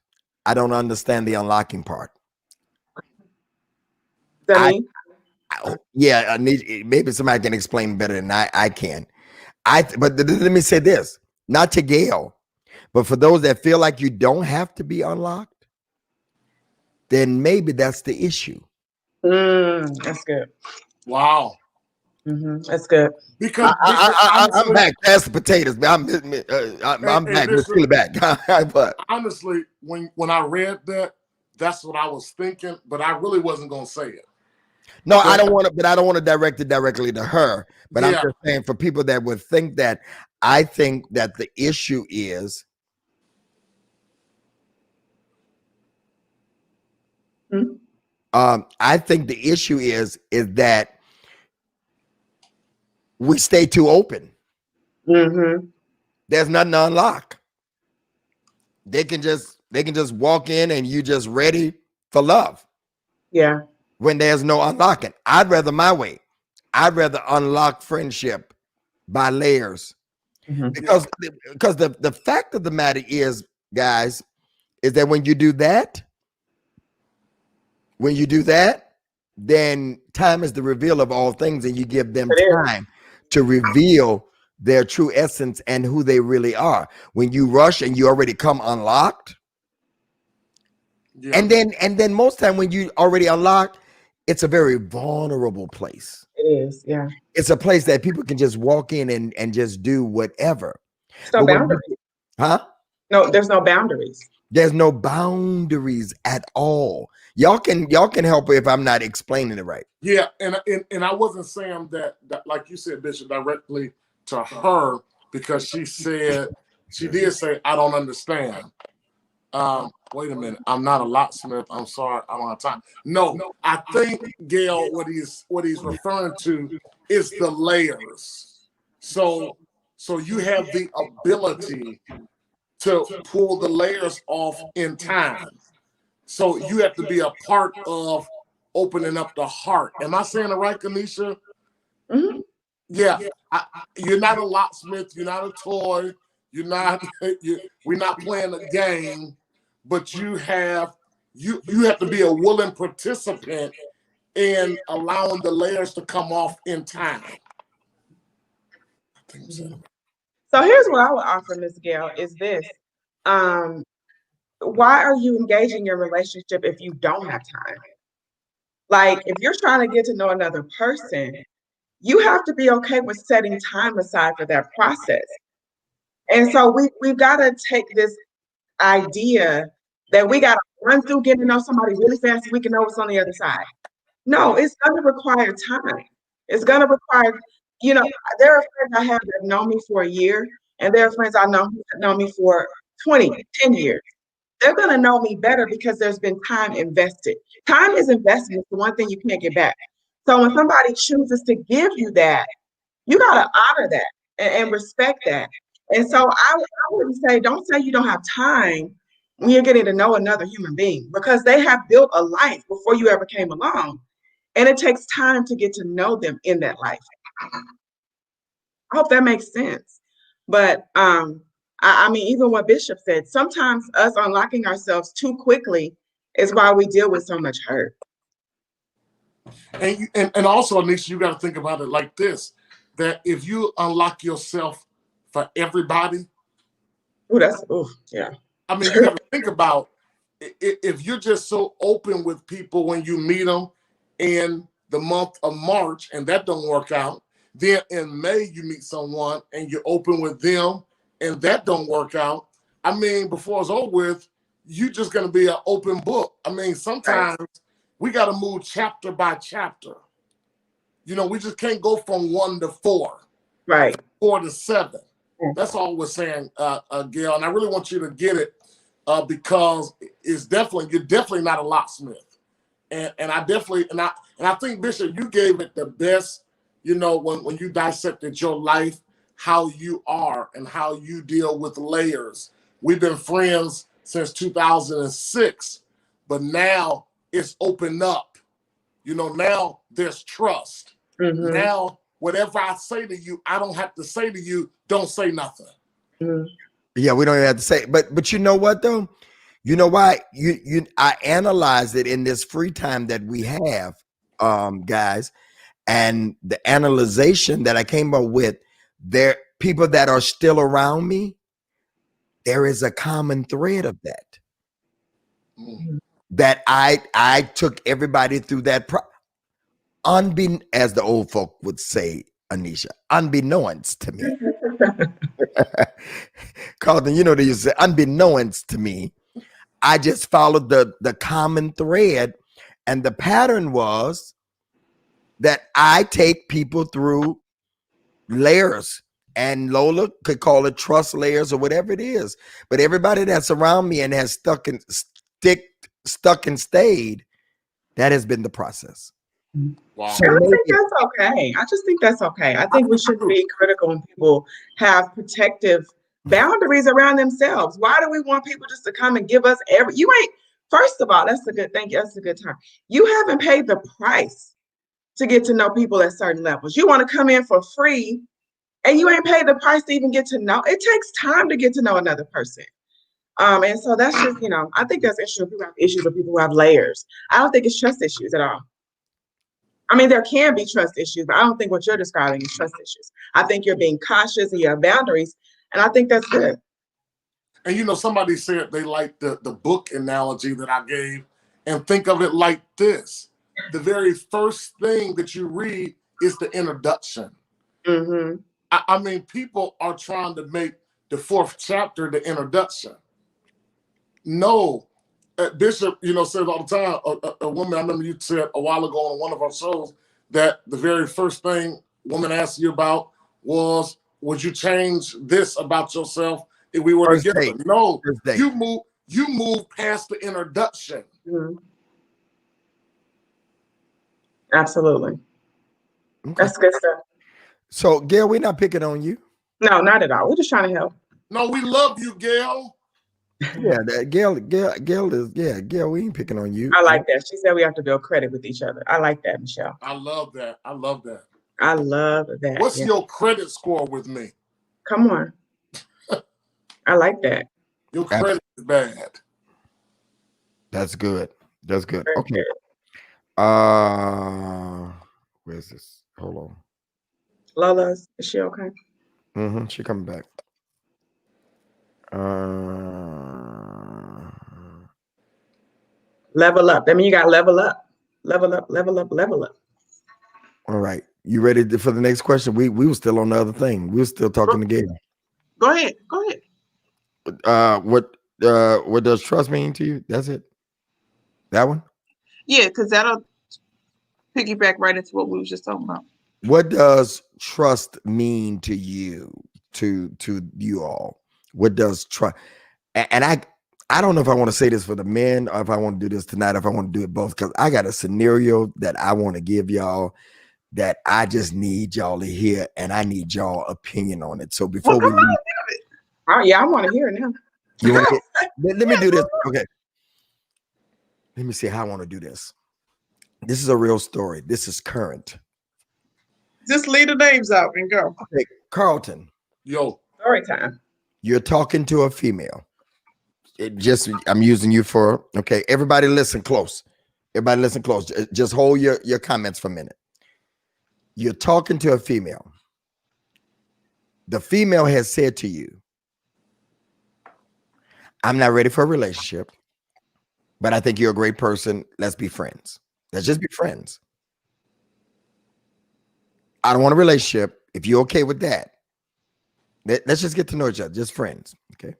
I don't understand the unlocking part. That mean? Yeah, I need, maybe somebody can explain better than I can. But let me say this, not to Gail, But for those that feel like you don't have to be unlocked, then maybe that's the issue. That's good. Wow. That's good. Because Bishop, I'm honestly, back past the potatoes. I'm hey, back. We're Bishop, still back. But honestly, when I read that, that's what I was thinking, but I really wasn't gonna say it. no, I But don't want to. But I don't want to direct it directly to her. But I'm yeah, just saying for people that would think that, I think that the issue is Mhm. I think the issue is that we stay too open. There's nothing to unlock. They can just walk in and you just ready for love Yeah. when there's no unlocking. I'd rather my way. I'd rather unlock friendship by layers Mhm. because the fact of the matter is, guys, is that when you do that, then time is the reveal of all things, and you give them It is. time to reveal their true essence and who they really are. When you rush and you already come unlocked, yeah, and then most time when you already unlocked, it's a very vulnerable place. It is. Yeah. It's a place that people can just walk in and just do whatever. There's no But when boundaries. you, huh? No, there's no boundaries. There's no boundaries at all. Y'all can help if I'm not explaining it right. yeah, and I wasn't saying that like you said, Bishop, directly to her because she did say I don't understand. Wait a minute, I'm not a locksmith. I'm sorry, I don't have time. No, I think Gail, what he's referring to is the layers. So you have the ability to pull the layers off in time. So you have to be a part of opening up the heart. Am I saying it right, Kanisha? Mhm. Yeah. You're not a locksmith. You're not a toy. You're not. We're not playing a game, but you have to be a willing participant in allowing the layers to come off in time. I think so. So here's what I would offer, Miss Gail, is this. Um, why are you engaging your relationship if you don't have time? Like, if you're trying to get to know another person, you have to be okay with setting time aside for that process. And so we've got to take this idea that we got to run through getting to know somebody really fast so we can know what's on the other side. No, it's going to require time. It's going to require, there are friends I have that know me for a year, and there are friends I know who have known me for 10 years. They're going to know me better because there's been time invested. Time is investment. It's the one thing you can't get back. So when somebody chooses to give you that, you got to honor that and respect that. And so I wouldn't say, don't say you don't have time when you're getting to know another human being because they have built a life before you ever came along. And it takes time to get to know them in that life. I hope that makes sense. But I mean, even what Bishop said, sometimes us unlocking ourselves too quickly is why we deal with so much hurt. And also, Anisha, you got to think about it like this: that if you unlock yourself for everybody, yeah. I mean, you got to think about if you're just so open with people when you meet them in the month of March and that don't work out, then in May you meet someone and you're open with them and that don't work out. I mean, before it's over with, you just going to be an open book. I mean, sometimes we got to move chapter by chapter. We just can't go from 1 to 4. Right. 4 to 7. That's all we're saying, Gail. And I really want you to get it because you're definitely not a locksmith. And I definitely and I think, Bishop, you gave it the best, when you dissected your life, how you are and how you deal with layers. We've been friends since 2006, but now it's opened up. Now there's trust. Mm-hmm. Now, whatever I say to you, I don't have to say to you, don't say nothing. Mm-hmm. Yeah, we don't even have to say, but you know what though? You know why? I analyzed it in this free time that we have, guys, and the analyzation that I came up with, there people that are still around me, there is a common thread of that. Mm. That I took everybody through that as the old folk would say, Anisha, unbeknownst to me. Carlton, you know they used to say unbeknownst to me. I just followed the common thread, and the pattern was that I take people through layers, and Lola could call it trust layers or whatever it is. But everybody that's around me and has stuck and stayed, that has been the process. Wow. So And I maybe think that's okay. I just think that's okay. I think we should be critical when people have protective boundaries around themselves. Why do we want people just to come and give us you ain't, first of all, that's a good thing. That's a good time. You haven't paid the price to get to know people at certain levels. You want to come in for free and you ain't paid the price to even get to know. It takes time to get to know another person. And so that's just, I think that's issue. People have issues with people who have layers. I don't think it's trust issues at all. I mean, there can be trust issues, but I don't think what you're describing is trust issues. I think you're being cautious and you have boundaries, and I think that's good. And somebody said they liked the book analogy that I gave, and think of it like this. The very first thing that you read is the introduction. Mm-hmm. I mean, people are trying to make the fourth chapter the introduction. No. Bishop, says all the time, a woman, I remember you said a while ago on one of our shows that the very first thing woman asked you about was, would you change this about yourself if we were first together? date. No, First date. you move past the introduction. Mm-hmm. Absolutely. Okay. That's good stuff. So, Gail, we're not picking on you. No, not at all. We're just trying to help. No, we love you, Gail. Yeah, Gail is, Gail, we ain't picking on you. I like that. She said we have to build credit with each other. I like that, Michelle. I love that. I love that. I love that. What's your credit score with me? Come on. I like that. Your credit is bad. That's good. That's good. Very Okay. good. Where's this? Hold on. Lola, is she okay? She coming back. Level up. I mean, you got level up. Level up, level up, level up. All right. You ready for the next question? We were still on the other thing. We were still talking to Gail. Go ahead. Go ahead. What does trust mean to you? That's it. That one? Yeah, because that'll piggyback right into what we was just talking about. What does trust mean to you? To you all? What does trust? And I don't know if I want to say this for the men or if I want to do this tonight, if I want to do it both, because I got a scenario that I want to give y'all that I just need y'all to hear, and I need y'all opinion on it. So before we leave, Oh yeah, I want to hear it now. you want to let me do this. Okay. Let me see how I want to do this. This is a real story. This is current. Just leave the names out and go. Okay, Carlton. Yo. Story time. You're talking to a female. I'm using you for, okay, everybody listen close. Everybody listen close. Just hold your comments for a minute. You're talking to a female. The female has said to you, I'm not ready for a relationship, but I think you're a great person. Let's be friends. Let's just be friends. I don't want a relationship. If you're okay with that, let's just get to know each other. Just friends. Okay.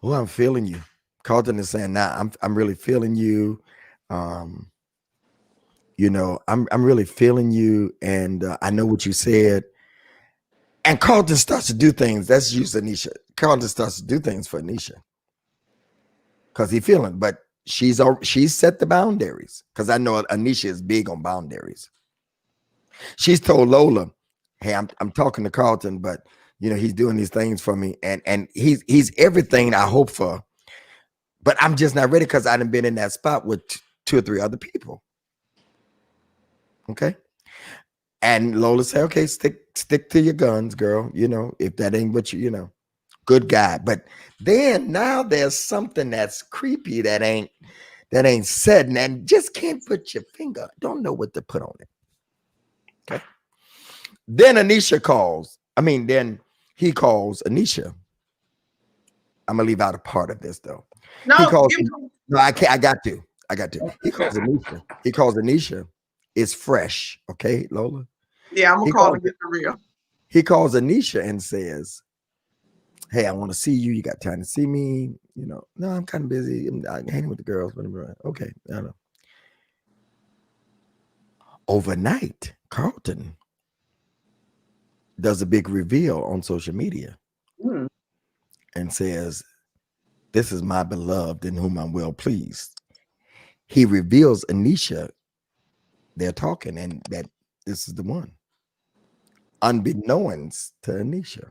Oh, I'm feeling you. Carlton is saying, nah, I'm really feeling you. I'm really feeling you. And I know what you said. And Carlton starts to do things. That's use Anisha. Carlton starts to do things for Anisha. Because he's feeling, but she's set the boundaries. Because I know Anisha is big on boundaries. She's told Lola, hey, I'm talking to Carlton, but he's doing these things for me, and he's everything I hope for, but I'm just not ready because I done been in that spot with 2 or 3 other people. Okay. And Lola said, okay, stick to your guns, girl. If that ain't what good guy. But then now there's something that's creepy that ain't said, and just can't put your finger. Don't know what to put on it. Okay. Then Anisha calls. Then he calls Anisha I'm gonna leave out a part of this though. He No, calls give no, I can't. I got to. I got to. He calls Anisha. He calls Anisha is fresh. Okay, Lola. yeah, I'm gonna He call calls and get the real. he calls Anisha and says, "Hey, I want to see you. You got time to see me? You know, no, I'm kind of busy. I'm hanging with the girls. Whatever. Okay, I know." Overnight, Carlton does a big reveal on social media Mm. and says, "This is my beloved in whom I'm well pleased." He reveals Anisha. They're talking, and that this is the one, unbeknownst to Anisha.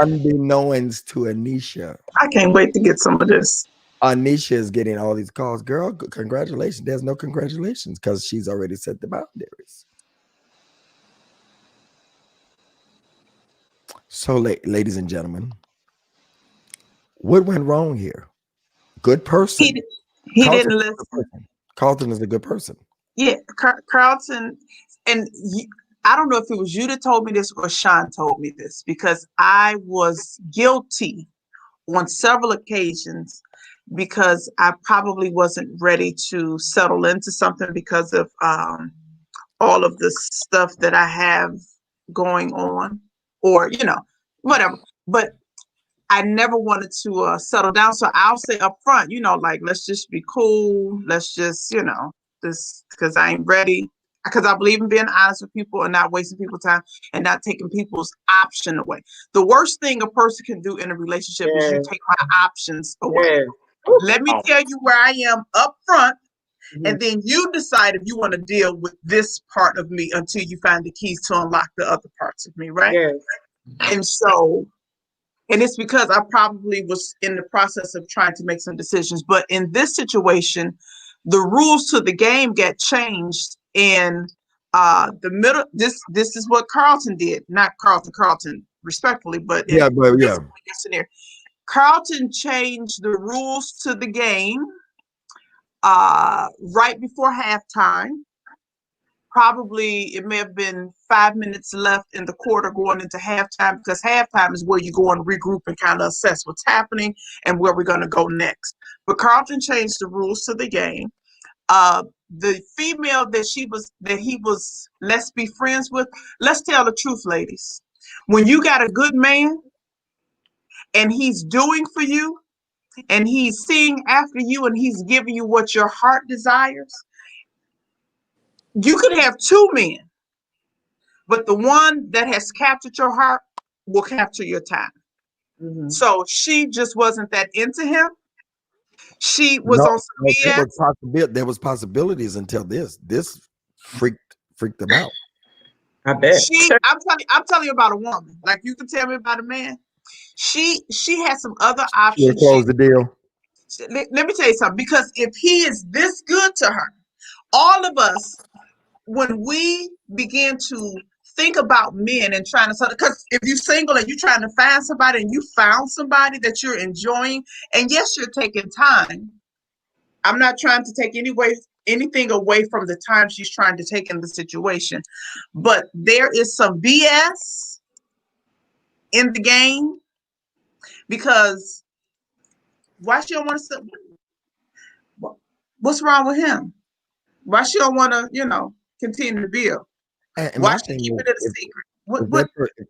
Unbeknownst to Anisha. I can't wait to get some of this. Anisha is getting all these calls. Girl, congratulations. There's no congratulations because she's already set the boundaries. So, ladies and gentlemen, what went wrong here? Good person. He he Carlton didn't is a good listen. person. Carlton is a good person. Yeah, Carlton, and I don't know if it was you that told me this or Sean told me this because I was guilty on several occasions because I probably wasn't ready to settle into something because of all of the stuff that I have going on, or whatever. But I never wanted to settle down, so I'll say up front, like let's just be cool. Let's just, this because I ain't ready. Because I believe in being honest with people and not wasting people's time and not taking people's option away. The worst thing a person can do in a relationship is you Yes. take my options away. Yes. Let me Oh, tell you where I am up front, Mhm. and then you decide if you want to deal with this part of me until you find the keys to unlock the other parts of me, right? Yes. And so, and it's because I probably was in the process of trying to make some decisions. But in this situation, the rules to the game get changed in the middle. This is what Carlton did, not Carlton, respectfully, but in Yeah, but this yeah. scenario, Carlton changed the rules to the game right before halftime. Probably it may have been 5 minutes left in the quarter going into halftime because halftime is where you go and regroup and kind of assess what's happening and where we're going to go next. But Carlton changed the rules to the game. The female that he was let's be friends with, let's tell the truth, ladies. When you got a good man and he's doing for you and he's seeing after you and he's giving you what your heart desires, you could have two men, but the one that has captured your heart will capture your time. Mhm. So she just wasn't that into him. She was No, on some no, BS. there was possibilities until this freaked them out. I bet. I'm telling you about a woman. Like you can tell me about a man. She had some other She'll options. close the deal. Let me tell you something. Because if he is this good to her, all of us, when we begin to think about men and trying to, because if you're single and you're trying to find somebody and you found somebody that you're enjoying, and yes, you're taking time. I'm not trying to take anything away from the time she's trying to take in the situation, but there is some BS in the game because why she don't want to? What's wrong with him? Why she don't want to, continue to build? And Why my she thing keep is, it a secret? if What?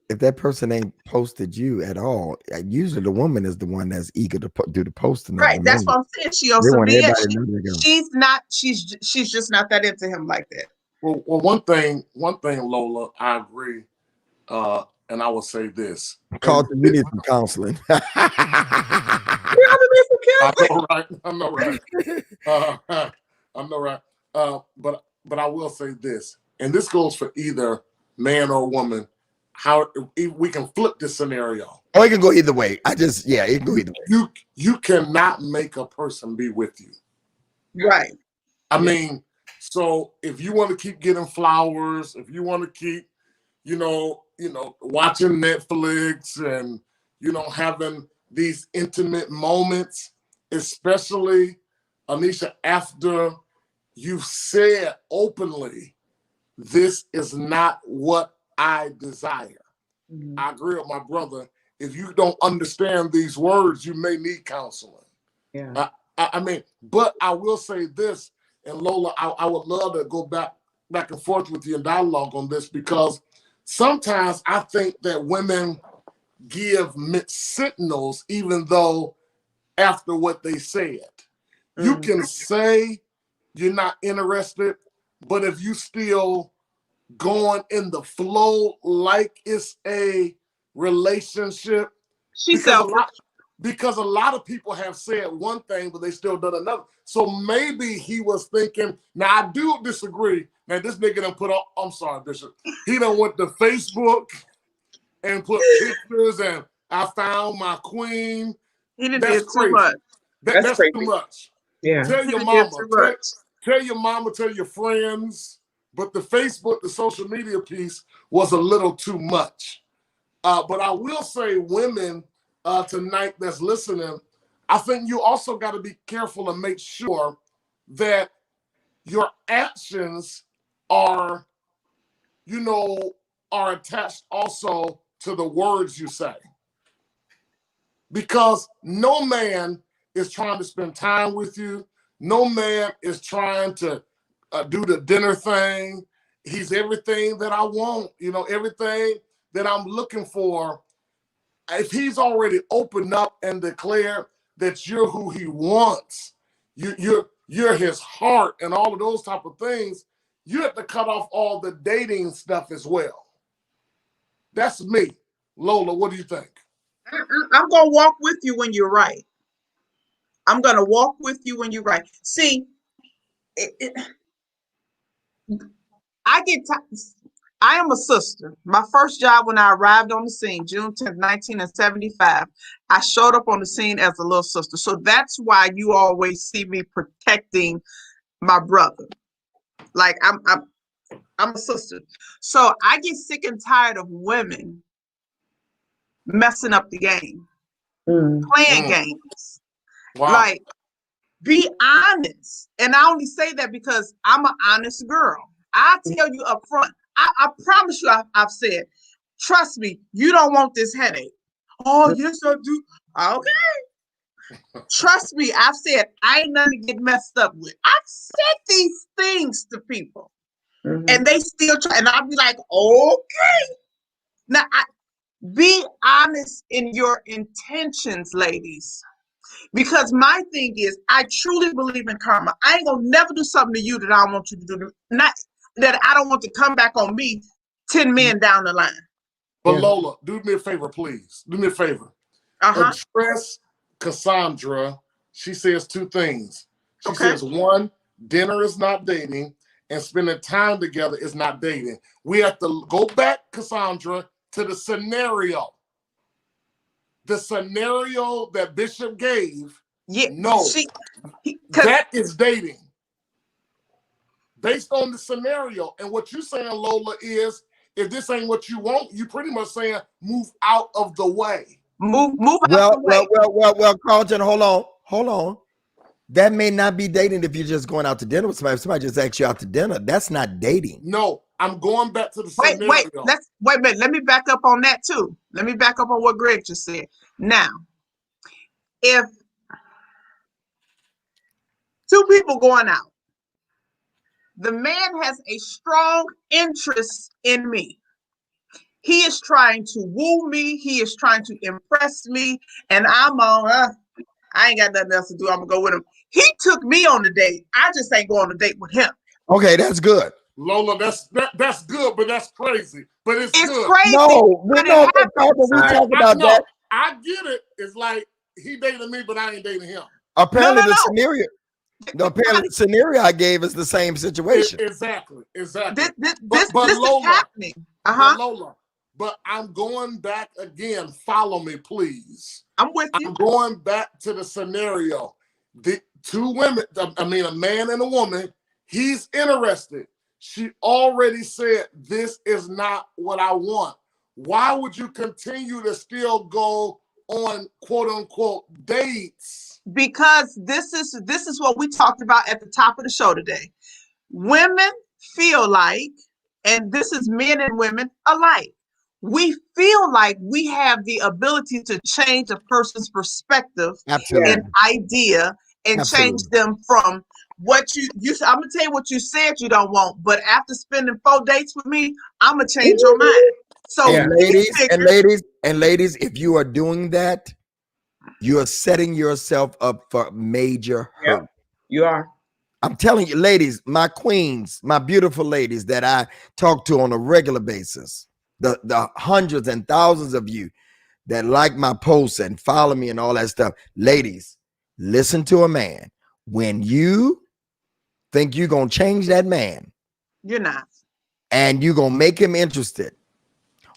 if that person ain't posted you at all, usually the woman is the one that's eager to do the posting of Right. the That's man. what I'm saying. She on They some want BS. everybody to know they're going. She's not. She's just not that into him like that. well, one thing, Lola, I agree, and I will say this, and Carlton, you need some counseling. I know, right? I know, right? I know, right? But I will say this, and this goes for either man or woman. How we can flip this scenario. Oh, it can go either way. It can go either way. You cannot make a person be with you. Right. I mean, so if you want to keep getting flowers, if you want to keep, watching Netflix and having these intimate moments, especially Anisha, after you've said openly, this is not what I desire. Mhm. I agree with my brother. If you don't understand these words, you may need counseling. Yeah. I mean, but I will say this, and Lola, I would love to go back and forth with you in dialogue on this, because sometimes I think that women give mixed signals, even though after what they said. You Mm. can say you're not interested, but if you still going in the flow like it's a relationship, She's because selfish. a lot of people have said one thing but they still done another. So maybe he was thinking, now I do disagree. Now this nigga done put on, I'm sorry, Bishop, he done went to Facebook and put pictures and I found my queen. He done That's did too crazy. much. That's That's too crazy. much. Yeah. Tell He your done did mama, too much. tell your mama, tell your friends. But the Facebook, the social media piece was a little too much. But I will say, women tonight that's listening, I think you also got to be careful and make sure that your actions are, are attached also to the words you say. Because no man is trying to spend time with you. No man is trying to do the dinner thing. He's everything that I want, everything that I'm looking for. If he's already opened up and declared that you're who he wants, you're his heart and all of those type of things, you have to cut off all the dating stuff as well. That's me. Lola, what do you think? I'm going to walk with you when you're right. I'm going to walk with you when you're right. See, I get I am a sister. My first job when I arrived on the scene, June 10th, 1975, I showed up on the scene as a little sister. So that's why you always see me protecting my brother. Like I'm a sister. So I get sick and tired of women messing up the game, Mm. playing games. Wow. Like, be honest. And I only say that because I'm an honest girl. I tell you up front, I promise you, I've said, trust me, you don't want this headache. Oh, yes, I do. Okay. Trust me, I've said, I ain't nothing to get messed up with. I've said these things to people, Mhm. and they still try. And I'll be like, okay. Now, be honest in your intentions, ladies. Because my thing is, I truly believe in karma. I ain't gonna never do something to you that I don't want you to do. Not that I don't want to come back on me 10 men down the line. But Yeah. Lola, do me a favor, please. Do me a favor. Uh-huh. Address Cassandra. She says two things. She Okay. says, one, dinner is not dating, and spending time together is not dating. We have to go back, Cassandra, to the scenario. The scenario that Bishop gave, Yeah. no, Cause that is dating. Based on the scenario. And what you're saying, Lola, is if this ain't what you want, you pretty much saying move out of the way. move out Well, the well, way. well, well, well, Carlton, hold on. That may not be dating if you're just going out to dinner with somebody. If somebody just asks you out to dinner, that's not dating. No, I'm going back to the Wait, scenario. wait a minute. Let me back up on that too. Let me back up on what Greg just said. Now, if two people going out, the man has a strong interest in me. He is trying to woo me. He is trying to impress me. And I'm on, I ain't got nothing else to do. I'm going to go with him. He took me on the date. I just ain't going on a date with him. Okay, that's good. Lola, that's good, but that's crazy. But it's good. Crazy. No, we but know, it happens. Carlton, we talk I about that. I get it. It's like he dated me, but I ain't dating him. Apparently, No. the scenario I gave is the same situation. Exactly. This But is Lola, happening. but Lola, but I'm going back again. Follow me, please. I'm with you. I'm going back to the scenario. The two women, I mean, a man and a woman, he's interested. She already said, this is not what I want. Why would you continue to still go on quote unquote dates? Because this is what we talked about at the top of the show today. Women feel like and this is men and women alike, we feel like we have the ability to change a person's perspective and Absolutely. idea and change Absolutely. them from what you I'm gonna tell you what you said you don't want, but after spending 4 dates with me, I'm gonna change your mind. So And Yeah. we ladies, if you are doing that, you are setting yourself up for major Yep. hurt. You are. I'm telling you, ladies, my queens, my beautiful ladies that I talk to on a regular basis, the hundreds and thousands of you that like my posts and follow me and all that stuff. Ladies, listen to a man. When you think you're going to change that man you're not. and you're going to make him interested,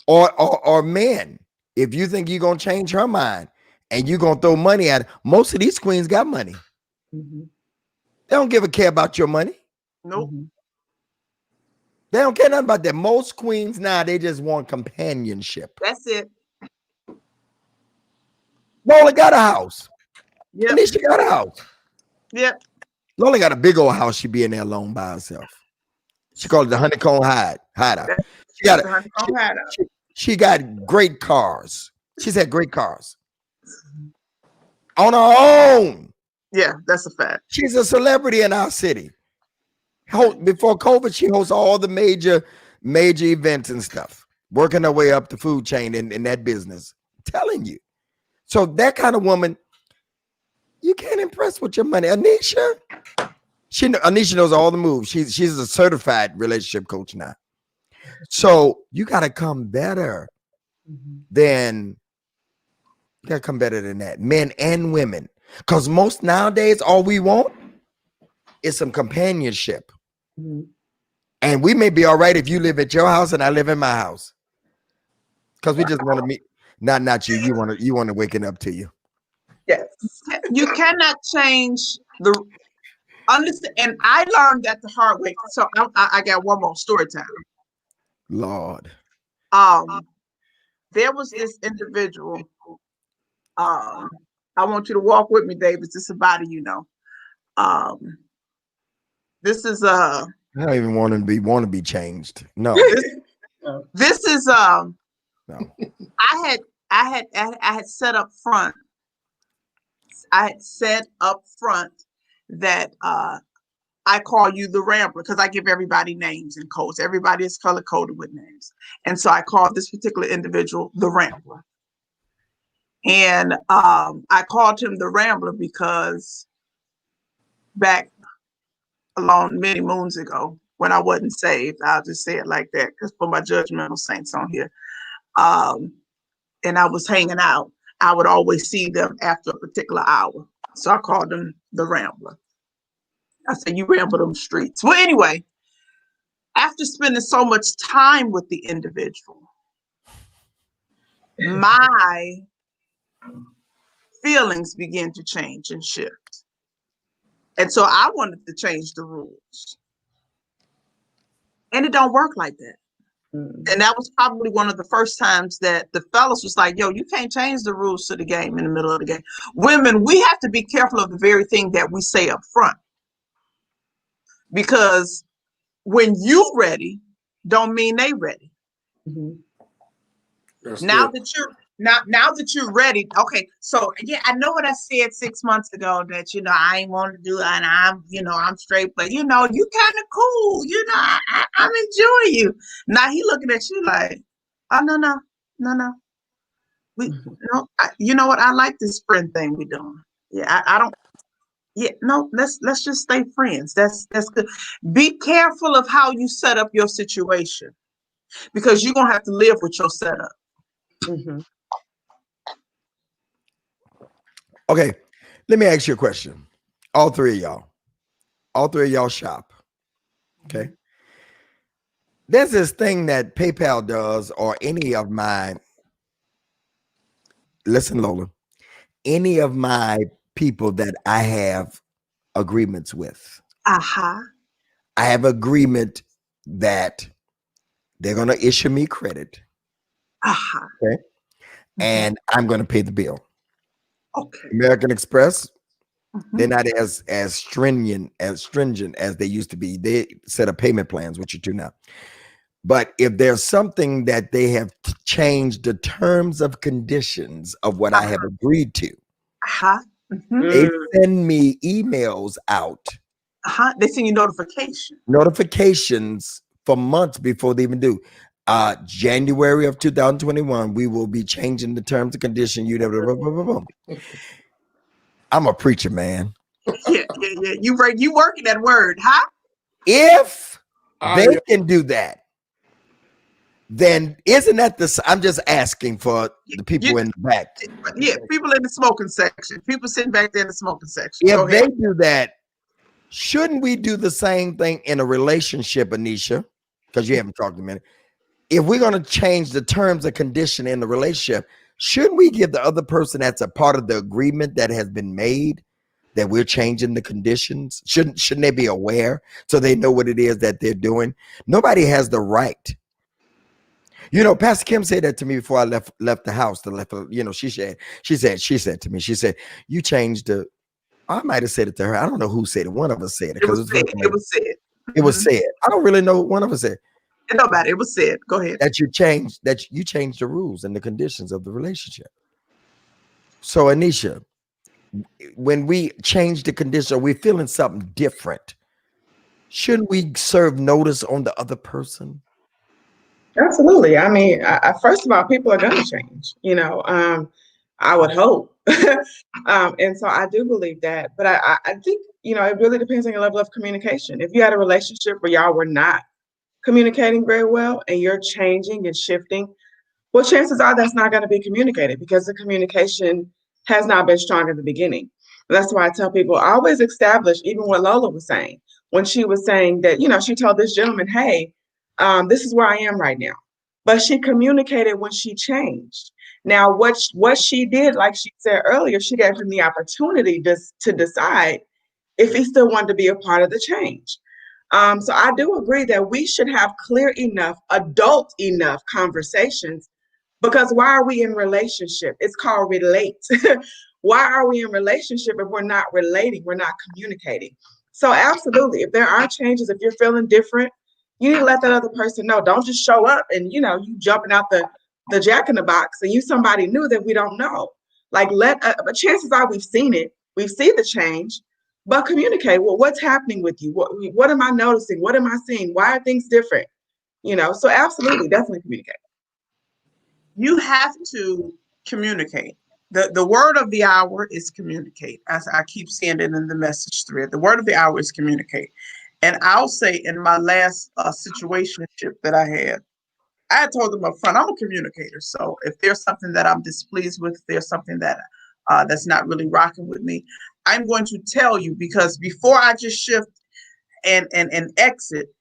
or men, if you think you're going to change her mind and you're going to throw money at it, most of these queens got money. Mm-hmm. They don't give a care about your money. Nope. Mm-hmm. They don't care nothing about that. Most queens now, they just want companionship. That's it. Lola got a house. Yep. Anisha got a house. Yep. Lola got a big old house. She be in there alone by herself. She called it the honeycomb hideout. She got That's it. a honeycomb hideout. She got great cars. She's had great cars on her own. Yeah, that's a fact. She's a celebrity in our city. Before COVID, she hosts all the major events and stuff, working her way up the food chain in that business. I'm telling you. So that kind of woman, you can't impress with your money. Anisha knows all the moves. She's a certified relationship coach now. So you got to come better than that, men and women. Because most nowadays, all we want is some companionship. Mm-hmm. And we may be all right if you live at your house and I live in my house. Because we just want to meet. Not you. You want to waking up to you. Yes. You cannot change the understand. And I learned that the hard way. So I got one more story time. Lord. There was this individual. I want you to walk with me, Davis. This is a body, you know. This is I don't even want to be changed. No. this is No. I had set up front. I had said up front that I call you the Rambler because I give everybody names and codes. Everybody is color coded with names, and so I called this particular individual the Rambler. And I called him the Rambler because back along many moons ago, when I wasn't saved, I'll just say it like that because for my judgmental saints on here, and I was hanging out, I would always see them after a particular hour. So I called them the Rambler. I said, you ramble them streets. Well, anyway, after spending so much time with the individual, my feelings began to change and shift. And so I wanted to change the rules. And it don't work like that. And that was probably one of the first times that the fellas was like, yo, you can't change the rules to the game in the middle of the game. Women, we have to be careful of the very thing that we say up front. Because when you ready, don't mean they ready. Now that you're ready, okay. So yeah, I know what I said 6 months ago that I ain't want to do, and I'm straight, but you kind of cool, I'm enjoying you. Now he looking at you like, oh no, we you know what? I like this friend thing we doing. Yeah, I don't. Yeah, no, let's just stay friends. That's good. Be careful of how you set up your situation because you're gonna have to live with your setup. Okay, let me ask you a question. All three of y'all shop. Okay. There's this thing that PayPal does, or any of my, listen, Lola, any of my people that I have agreements with. Uh-huh. I have agreement that they're going to issue me credit. Uh-huh. Okay. And I'm going to pay the bill. Okay. American Express, they're not as stringent as they used to be. They set up payment plans, which you do now. But if there's something that they have changed the terms of conditions of what I have agreed to, they send me emails out, They send you notifications for months before they even do. January of 2021, we will be changing the terms and conditions. I'm a preacher, man. Yeah. You working that word, huh? If they can do that, then isn't that I'm just asking for the people in the back. Yeah, people in the smoking section. People sitting back there in the smoking section. If they do that, shouldn't we do the same thing in a relationship, Anisha? Because you haven't talked to me. If we're going to change the terms and condition in the relationship, shouldn't we give the other person that's a part of the agreement that has been made that we're changing the conditions? Shouldn't they be aware so they know what it is that they're doing? Nobody has the right. You know, Pastor Kim said that to me before I left the house. She said to me, you changed the. I might have said it to her. I don't know who said it. One of us said it because it was said. It was said. I don't really know what one of us said. It don't matter. It was said. Go ahead. That you changed the rules and the conditions of the relationship. So Anisha, when we change the condition, or we're feeling something different, shouldn't we serve notice on the other person? Absolutely. I mean, first of all, people are going to change, I would hope. And so I do believe that. But I think, it really depends on your level of communication. If you had a relationship where y'all were not communicating very well and you're changing and shifting, well, chances are that's not going to be communicated because the communication has not been strong in the beginning. That's why I tell people always establish, even what Lola was saying, when she was saying that, she told this gentleman, hey, this is where I am right now. But she communicated when she changed. Now, what she did, like she said earlier, she gave him the opportunity to decide if he still wanted to be a part of the change. So I do agree that we should have clear enough, adult enough conversations, because why are we in relationship? It's called relate. Why are we in relationship if we're not relating, we're not communicating? So absolutely, if there are changes, if you're feeling different, you need to let that other person know. Don't just show up and you jumping out the jack in the box and you somebody new that we don't know. Like but chances are we've seen it, we've seen the change, but communicate. Well, what's happening with you? What am I noticing? What am I seeing? Why are things different? So absolutely, definitely communicate. You have to communicate. The word of the hour is communicate. As I keep seeing it in the message thread, the word of the hour is communicate. And I'll say in my last situationship that I had told them up front, I'm a communicator. So if there's something that I'm displeased with, if there's something that that's not really rocking with me, I'm going to tell you, because before I just shift and exit,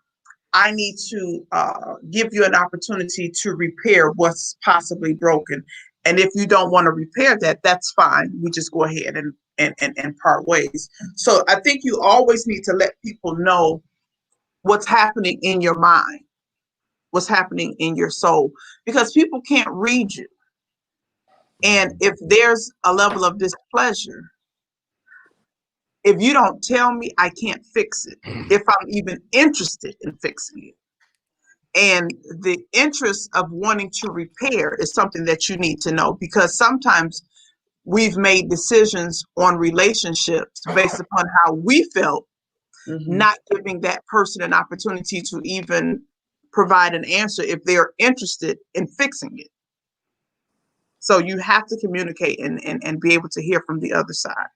I need to give you an opportunity to repair what's possibly broken. And if you don't want to repair that, that's fine. We just go ahead and part ways. So I think you always need to let people know what's happening in your mind, what's happening in your soul, because people can't read you. And if there's a level of displeasure, if you don't tell me, I can't fix it, if I'm even interested in fixing it. And the interest of wanting to repair is something that you need to know, because sometimes we've made decisions on relationships based upon how we felt, not giving that person an opportunity to even provide an answer if they're interested in fixing it. So you have to communicate and be able to hear from the other side.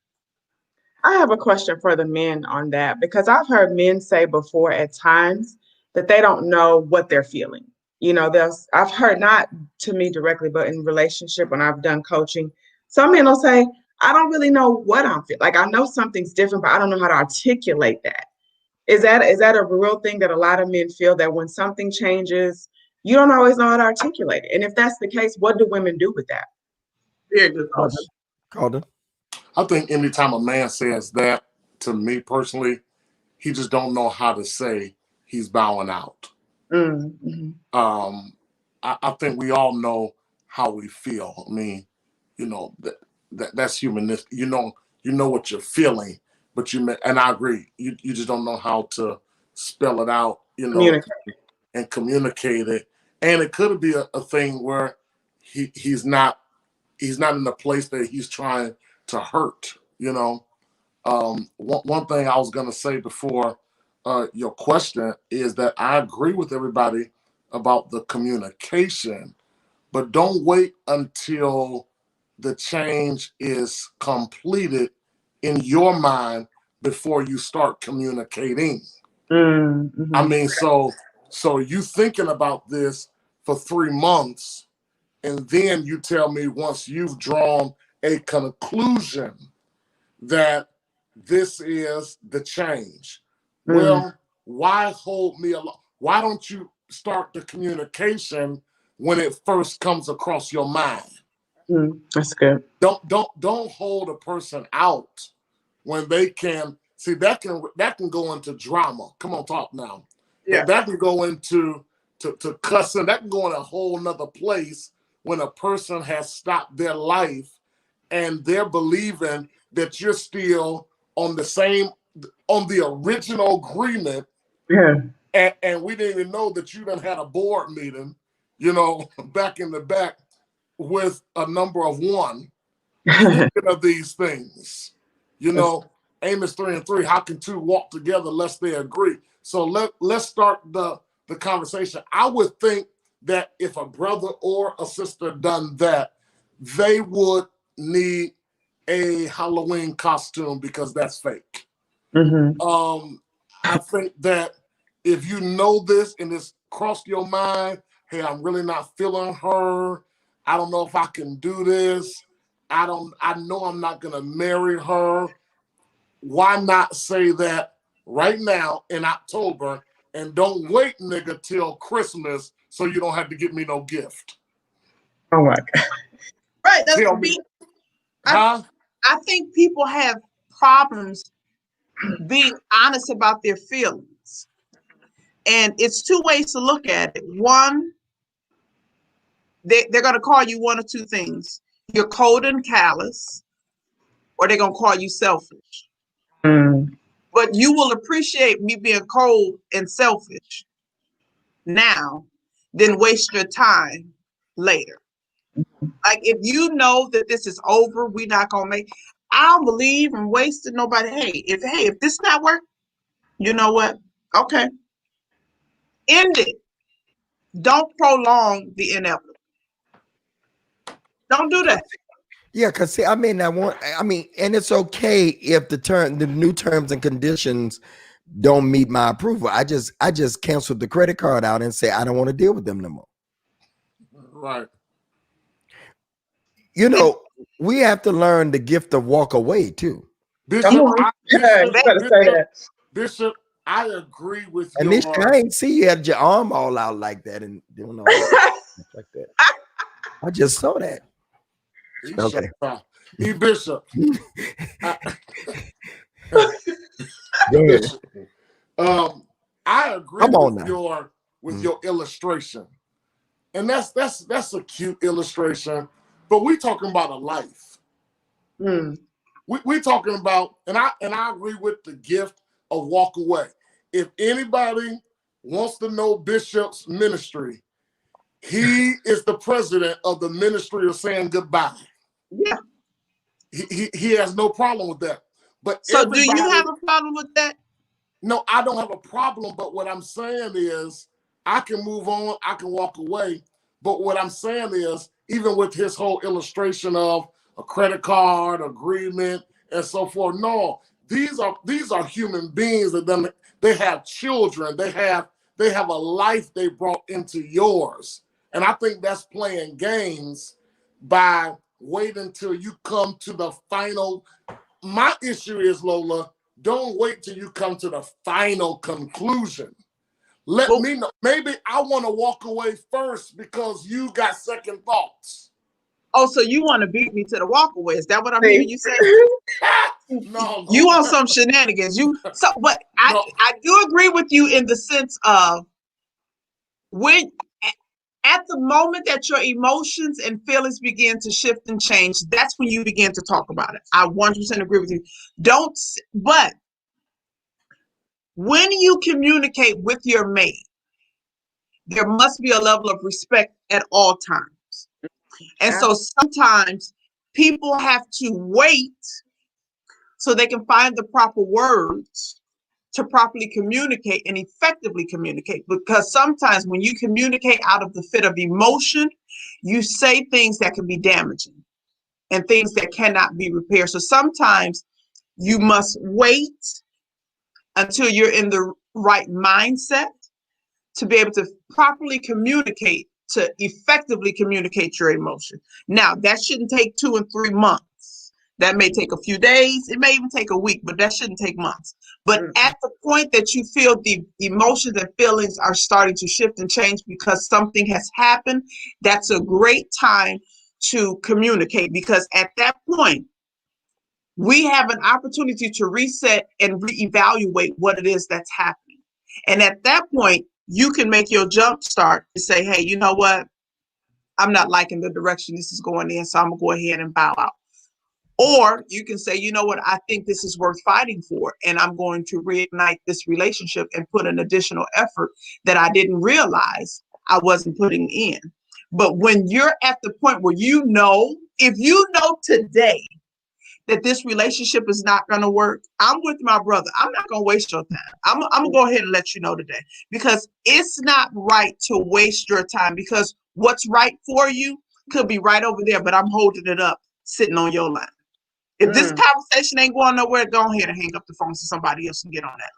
I have a question for the men on that, because I've heard men say before at times that they don't know what they're feeling. I've heard, not to me directly, but in relationship when I've done coaching, some men will say, I don't really know what I'm feeling. Like I know something's different, but I don't know how to articulate that. Is that a real thing that a lot of men feel, that when something changes, you don't always know how to articulate it? And if that's the case, what do women do with that? Very good question. Calder? I think anytime a man says that, to me personally, he just don't know how to say he's bowing out. Mm-hmm. I think we all know how we feel. I mean, that's humanistic. You know what you're feeling, but and I agree. You just don't know how to spell it out. Communicate. and communicate it. And it could be a thing where he's not in the place that he's trying to hurt, you know. One thing I was going to say before your question is that I agree with everybody about the communication, but don't wait until the change is completed in your mind before you start communicating. Mm-hmm. I mean, so you thinking about this for 3 months, and then you tell me once you've drawn a conclusion that this is the change. Well, why hold me along? Why don't you start the communication when it first comes across your mind? That's good. Don't hold a person out when they can see that can go into drama. Come on, talk now. Yeah. That can go into to cussing. That can go in a whole nother place when a person has stopped their life and they're believing that you're still on the original agreement. Yeah. And we didn't even know that you done had a board meeting, you know, back in the back with a number of one thinking of these things. You know, Amos 3:3, how can two walk together lest they agree? So let's start the conversation. I would think that if a brother or a sister done that, they would need a Halloween costume because that's fake. I think that if you know this and it's crossed your mind, hey, I'm really not feeling her. I don't know if I can do this. I know I'm not gonna marry her. Why not say that right now in October and don't wait, nigga, till Christmas so you don't have to get me no gift? Oh my God. Right. Tell me. Huh? I think people have problems being honest about their feelings. And it's two ways to look at it. One, they're going to call you one or two things. You're cold and callous, or they're going to call you selfish. But you will appreciate me being cold and selfish now than waste your time later. Like if you know that this is over, we're not going to make, I don't believe in wasting nobody. If this not work, you know what? Okay. End it. Don't prolong the inevitable. Don't do that. Yeah, because see, and it's okay if the new terms and conditions don't meet my approval. I just canceled the credit card out and say I don't want to deal with them no more. Right. You know, we have to learn the gift of walk away too. Bishop, Bishop, I agree with and your. I ain't see you had your arm all out like that and doing all that like that. I just saw that. Okay. Bishop. Bishop. I agree with your illustration. And that's a cute illustration, but we're talking about a life. We're talking about, and I agree with the gift of walk away. If anybody wants to know Bishop's ministry, he is the president of the ministry of saying goodbye. Yeah. He has no problem with that. But so do you have a problem with that? No, I don't have a problem. But what I'm saying is I can move on, I can walk away. But what I'm saying is, even with his whole illustration of a credit card agreement and so forth, no, these are human beings that they have children, they have a life they brought into yours. And I think that's playing games by waiting until you come to the final. My issue is, Lola, don't wait till you come to the final conclusion. Let me know. Maybe I want to walk away first because you got second thoughts. Oh, so you want to beat me to the walk away? Is that what I'm hearing you say? No. You want some shenanigans. But I do agree with you in the sense of when at the moment that your emotions and feelings begin to shift and change, that's when you begin to talk about it. I 100% agree with you. But when you communicate with your mate, there must be a level of respect at all times. And so sometimes people have to wait so they can find the proper words to properly communicate and effectively communicate. Because sometimes when you communicate out of the fit of emotion, you say things that can be damaging and things that cannot be repaired. So sometimes you must wait until you're in the right mindset to be able to properly communicate, to effectively communicate your emotion. Now, that shouldn't take 2 and 3 months. That may take a few days. It may even take a week, but that shouldn't take months. But at the point that you feel the emotions and feelings are starting to shift and change because something has happened, that's a great time to communicate, because at that point, we have an opportunity to reset and reevaluate what it is that's happening. And at that point, you can make your jump start to say, hey, you know what? I'm not liking the direction this is going in, so I'm going to go ahead and bow out. Or you can say, you know what? I think this is worth fighting for, and I'm going to reignite this relationship and put an additional effort that I didn't realize I wasn't putting in. But when you're at the point where you know, if you know today that this relationship is not going to work, I'm with my brother. I'm not going to waste your time. I'm going to go ahead and let you know today, because it's not right to waste your time, because what's right for you could be right over there, but I'm holding it up, sitting on your line. If this conversation ain't going nowhere, go ahead and hang up the phone to somebody else and get on that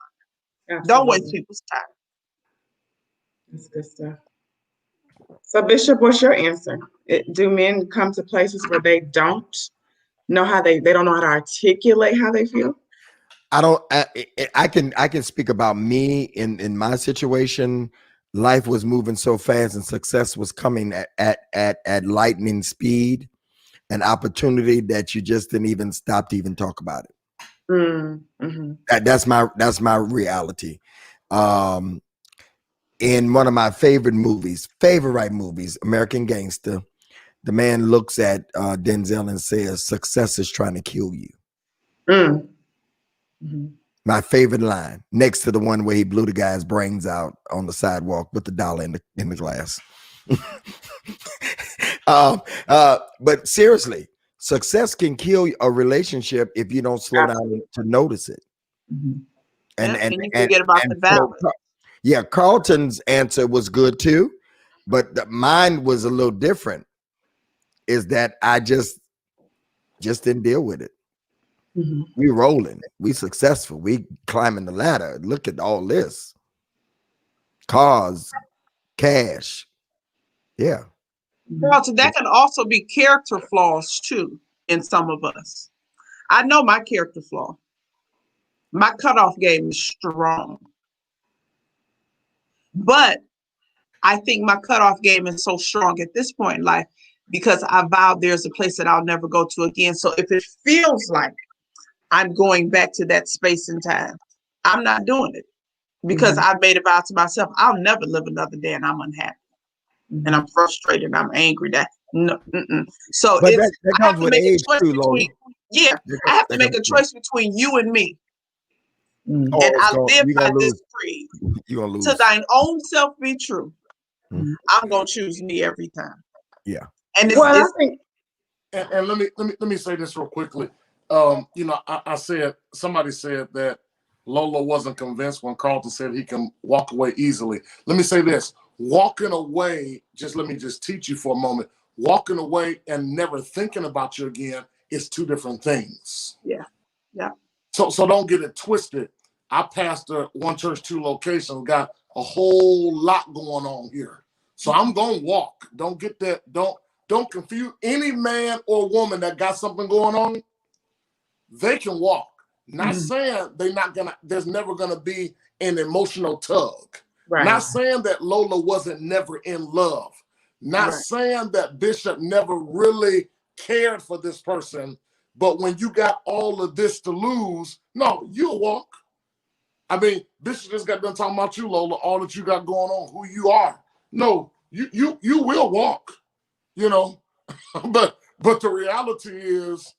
line. Absolutely. Don't waste people's time. That's good stuff. So, Bishop, what's your answer? Do men come to places where they don't know how they don't know how to articulate how they feel? I can speak about me in my situation. Life was moving so fast and success was coming at lightning speed, an opportunity that you just didn't even stop to even talk about it. Mm-hmm. That's my reality. In one of my favorite movies, American Gangster, the man looks at Denzel and says, "Success is trying to kill you." Mm-hmm. My favorite line, next to the one where he blew the guy's brains out on the sidewalk with the dollar in the glass. But seriously, success can kill a relationship if you don't slow down to notice it. Mm-hmm. And you forget about the balance. So, Carlton's answer was good too, but mine was a little different. Is that I just didn't deal with it. Mm-hmm. We rolling, we successful, we climbing the ladder. Look at all this. Cars, cash. Yeah. Well, so that can also be character flaws too in some of us. I know my character flaw. My cutoff game is strong. But I think my cutoff game is so strong at this point in life because I vowed there's a place that I'll never go to again. So if it feels like I'm going back to that space and time, I'm not doing it, because I've made a vow to myself, I'll never live another day and I'm unhappy and I'm frustrated and I'm angry. That no, so But it's that I have comes to with make a age choice too, between I have to make a choice between you and me. And I live by this creed. You're gonna lose. To thine own self be true. I'm gonna choose me every time. Yeah. And and let me say this real quickly. Somebody said that Lola wasn't convinced when Carlton said he can walk away easily. Let me say this: walking away, let me teach you for a moment. Walking away and never thinking about you again is two different things. Yeah. So don't get it twisted. I pastor one church, 2 locations, got a whole lot going on here. So I'm gonna walk. Don't get that. Don't confuse any man or woman that got something going on. They can walk. Not saying there's never gonna be an emotional tug. Right. Not saying that Lola wasn't never in love. Not saying that Bishop never really cared for this person. But when you got all of this to lose, no, you'll walk. I mean, Bishop just got done talking about you, Lola, all that you got going on, who you are. No, you will walk, But the reality is,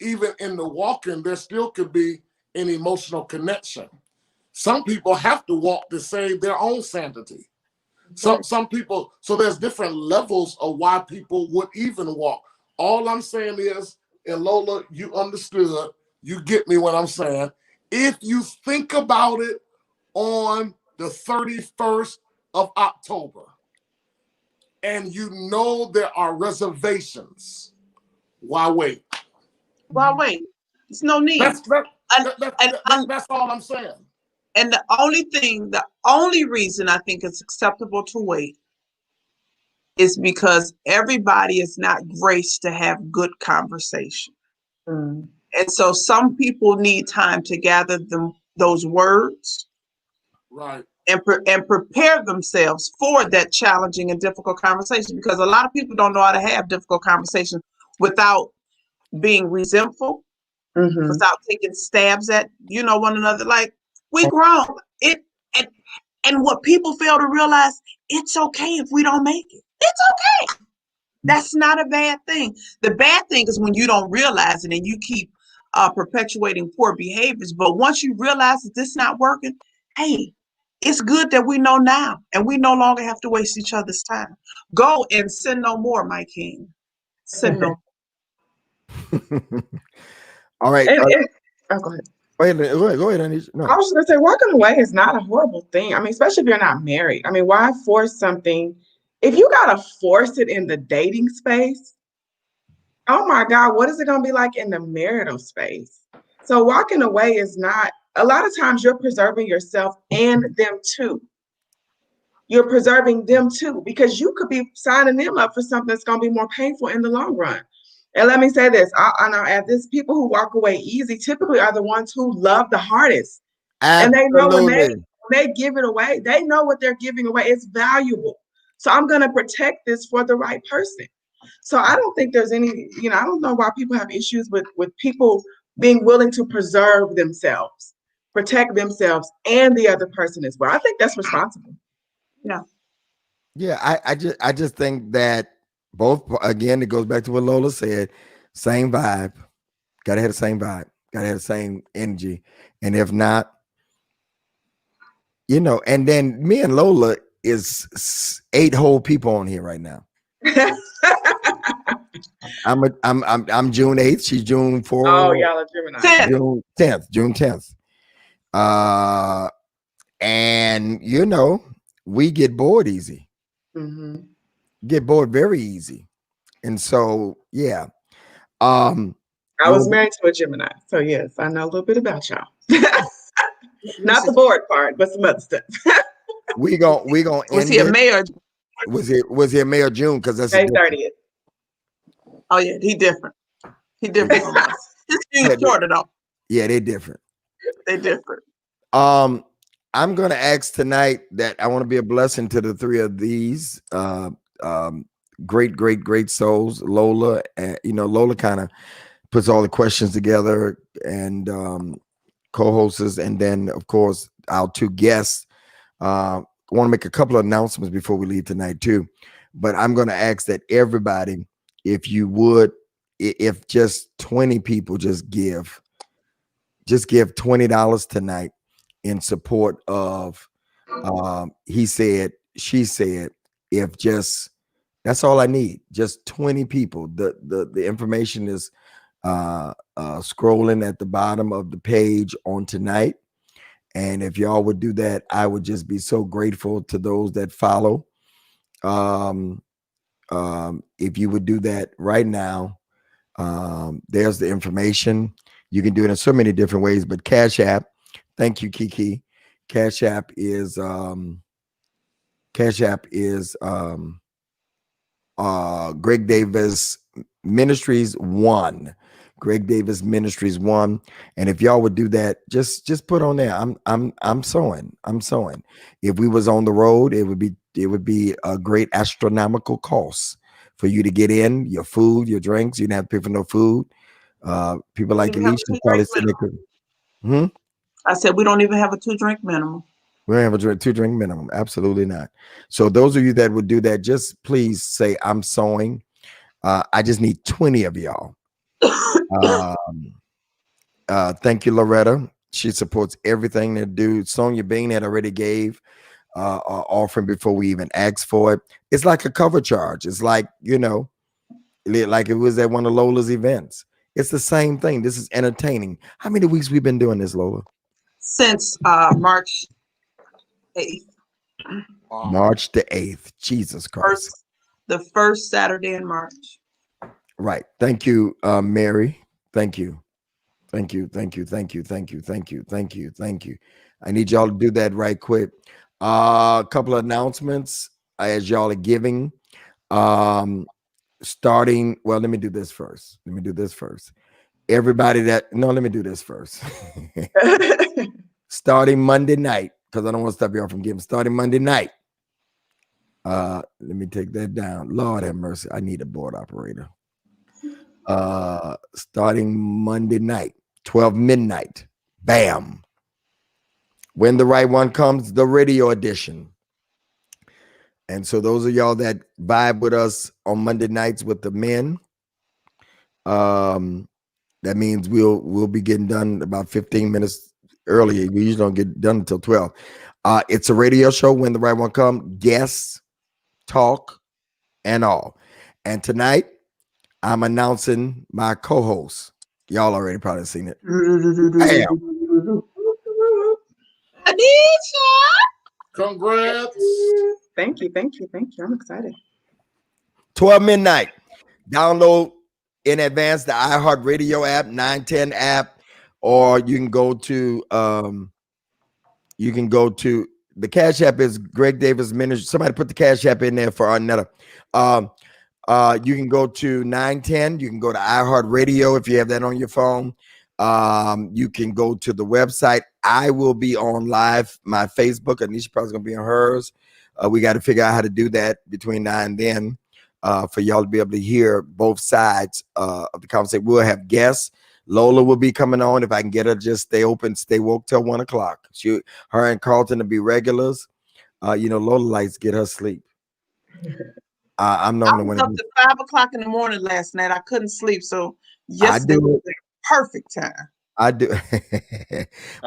even in the walking, there still could be an emotional connection. Some people have to walk to save their own sanity. Some people, so there's different levels of why people would even walk. All I'm saying is, and Lola, you understood, you get me what I'm saying. If you think about it on the 31st of October, and you know there are reservations, why wait? Well, wait, there's no need. That's that, And, that, that, and, that, that's all I'm saying. and the only reason I think it's acceptable to wait is because everybody is not graced to have good conversation. Mm. And so some people need time to gather those words Right. and prepare themselves for that challenging and difficult conversation, because a lot of people don't know how to have difficult conversations without being resentful, Mm-hmm. without taking stabs at one another. Like, we grown. And and what people fail to realize, it's okay if we don't make it. It's okay. That's not a bad thing. The bad thing is when you don't realize it and you keep perpetuating poor behaviors. But once you realize that this is not working, hey, it's good that we know now, and we no longer have to waste each other's time. Go and sin no more, my king. Sin no All right. Oh, go ahead. Go ahead, Anish. No. I was just gonna say, walking away is not a horrible thing. I mean, especially if you're not married. I mean, why force something? If you gotta force it in the dating space, oh my God, what is it gonna be like in the marital space? So walking away is not. A lot of times you're preserving yourself and them too. You're preserving them too, because you could be signing them up for something that's gonna be more painful in the long run. And let me say this, and I'll add this: people who walk away easy typically are the ones who love the hardest. And they know Absolutely. when they give it away, they know what they're giving away. It's valuable. So I'm going to protect this for the right person. So I don't think there's any, I don't know why people have issues with people being willing to preserve themselves, protect themselves and the other person as well. I think that's responsible. Yeah. Yeah, I just think that both, again, it goes back to what Lola said, same vibe. Gotta have the same vibe, gotta have the same energy. And if not, and then me and Lola is 8 whole people on here right now. I'm June 8th. She's June 4th. Oh, y'all are Gemini. 10th. June 10th. And we get bored easy. Mm-hmm. Get bored very easy. And so, yeah. I was married to a Gemini, so yes, I know a little bit about y'all. Not the Listen, board part, but some other stuff. we gonna was end he a it. mayor? Was it May or June? Because that's May 30th. Oh yeah, he different. He different from us. His shoes shorter though. Yeah, they're different. They different. I'm gonna ask tonight that I want to be a blessing to the 3 of these great souls. Lola, Lola kind of puts all the questions together and co-hosts, and then of course our 2 guests. I want to make a couple of announcements before we leave tonight too, but I'm going to ask that everybody, if you would, if just 20 people just give $20 tonight in support of he said, she said, if just, that's all I need, just 20 people. The information is scrolling at the bottom of the page on tonight. And if y'all would do that, I would just be so grateful to those that follow. If you would do that right now, there's the information. You can do it in so many different ways, but Cash App, thank you, Kiki. Cash App is Greg Davis Ministries 1. Greg Davis Ministries 1. And if y'all would do that, just put on there. I'm sowing. If we was on the road, it would be a great astronomical cost for you to get in, your food, your drinks. You didn't have to pay for no food. People like Alicia probably said they could. I said we don't even have a 2-drink minimum. We don't have a 2-drink minimum. Absolutely not. So those of you that would do that, just please say I'm sowing. I just need 20 of y'all. Thank you, Loretta. She supports everything they do. Sonia Bain had already gave. offering before we even ask for it. It's like a cover charge. It's like, like it was at one of Lola's events. It's the same thing. This is entertaining. How many weeks we've been doing this, Lola? Since March 8th. Wow. March the 8th. Jesus Christ. The first Saturday in March. Right. Thank you, Mary. Thank you. Thank you. Thank you. Thank you. Thank you. Thank you. Thank you. Thank you. I need y'all to do that right quick. A couple of announcements as y'all are giving. Starting, well, let me do this first. Everybody let me do this first. Starting Monday night, because I don't want to stop y'all from giving. Starting Monday night. Let me take that down. Lord have mercy. I need a board operator. Starting Monday night, 12 midnight. Bam. When the Right One Comes, the radio edition. And so those of y'all that vibe with us on Monday nights with the men, that means we'll be getting done about 15 minutes earlier. We usually don't get done until 12. It's a radio show. When the Right One Comes, guests, talk, and all. And tonight, I'm announcing my co-host. Y'all already probably seen it. Bam. Congrats. Thank you. I'm excited. 12 midnight. Download in advance the iHeartRadio app, 910 app, or you can go to the Cash App is Greg Davis Ministry. Somebody put the Cash App in there for Arnetta. You can go to 910. You can go to iHeartRadio if you have that on your phone. You can go to the website. I will be on live my Facebook. Anisha probably gonna be on hers. We got to figure out how to do that between now and then for y'all to be able to hear both sides of the conversation. We'll have guests. Lola will be coming on if I can get her. Just stay open, stay woke till 1 o'clock. Her and Carlton will be regulars. Lola likes to get her sleep. I'm I normally was when up to 5 o'clock in the morning last night. I couldn't sleep, so yesterday was the perfect time. I do.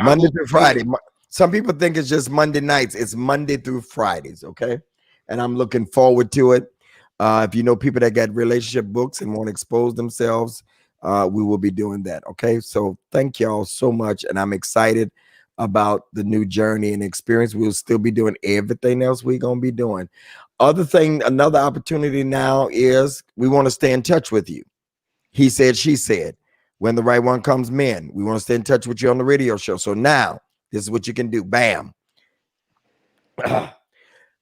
Monday through Friday. Some people think it's just Monday nights. It's Monday through Fridays, okay? And I'm looking forward to it. If you know people that got relationship books and want to expose themselves, we will be doing that, okay? So thank y'all so much, and I'm excited about the new journey and experience. We'll still be doing everything else we're going to be doing. Another opportunity now is we want to stay in touch with you. He said, she said. When the Right One Comes, men. We want to stay in touch with you on the radio show. So now, this is what you can do. Bam.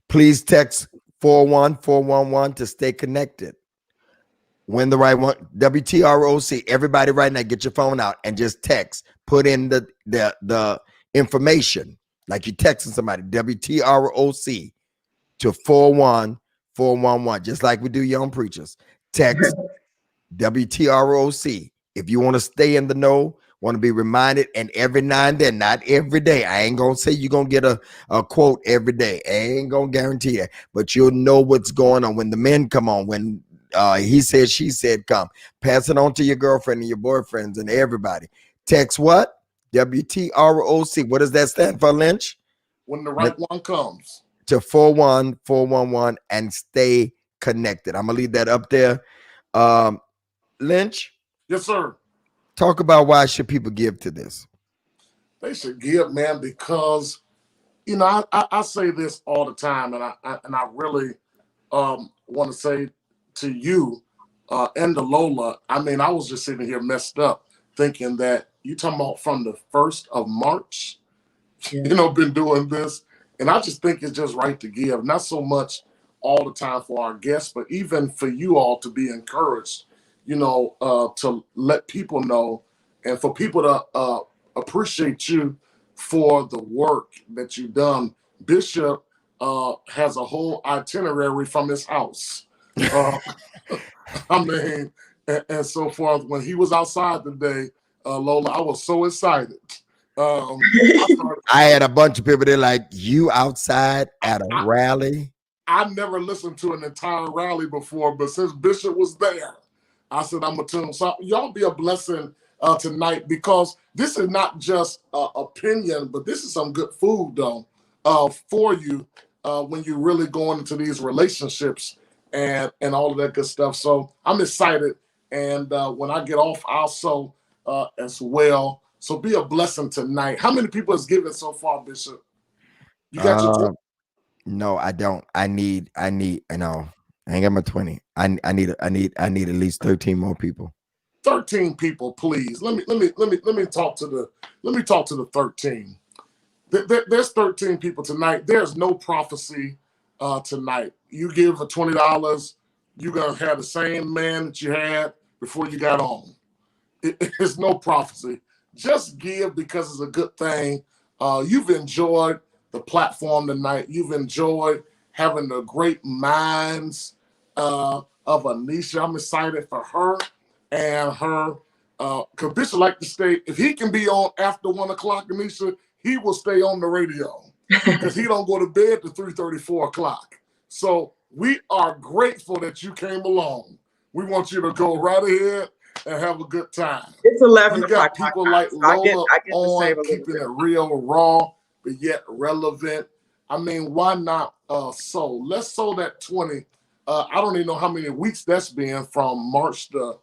Please text 41411 to stay connected. When the Right One, WTROC. Everybody right now, get your phone out and just text. Put in the information, like you're texting somebody. WTROC to 41411. Just like we do Young Preachers. Text WTROC. If you want to stay in the know, want to be reminded, and every now and then, not every day. I ain't gonna say you're gonna get a quote every day. I ain't gonna guarantee that, but you'll know what's going on when the men come on, when he said, she said, come. Pass it on to your girlfriend and your boyfriends and everybody. Text what? WTROC. What does that stand for, Lynch? When the Right One Comes. To 41411 and stay connected. I'm gonna leave that up there. Lynch? Yes, sir. Talk about why should people give to this? They should give, man, because I say this all the time, and I really want to say to you and to Lola. I mean, I was just sitting here messed up, thinking that you talking about from the 1st of March. Been doing this, and I just think it's just right to give, not so much all the time for our guests, but even for you all to be encouraged. To let people know, and for people to appreciate you for the work that you've done. Bishop has a whole itinerary from his house. I mean, and so forth. When he was outside today, Lola, I was so excited. I had a bunch of people. They're like, you outside at a rally? I never listened to an entire rally before, but since Bishop was there, I said, I'm going to tune him. So y'all be a blessing tonight, because this is not just opinion, but this is some good food, though. for you when you're really going into these relationships and all of that good stuff. So I'm excited. And when I get off, I'll sow as well. So be a blessing tonight. How many people has given so far, Bishop? You got your 20? No, I don't. I need, no, I ain't got my 20. I need at least 13 more people. 13 people, please. Let me talk to the 13. There's 13 people tonight. There's no prophecy tonight. You give for $20, you're gonna have the same man that you had before you got on. It's no prophecy. Just give because it's a good thing. You've enjoyed the platform tonight. You've enjoyed having the great minds of Anisha. I'm excited for her and her. Because Bishop like to stay, if he can be on after 1 o'clock, Anisha, he will stay on the radio because he don't go to bed to 3:30, 4 o'clock. So we are grateful that you came along. We want you to go right ahead and have a good time. It's 11 You o'clock. got people like So Lola I get to save on, a little keeping bit. it real, raw, but yet relevant. I mean, why not sow? Let's sow that 20. I don't even know how many weeks that's been from March the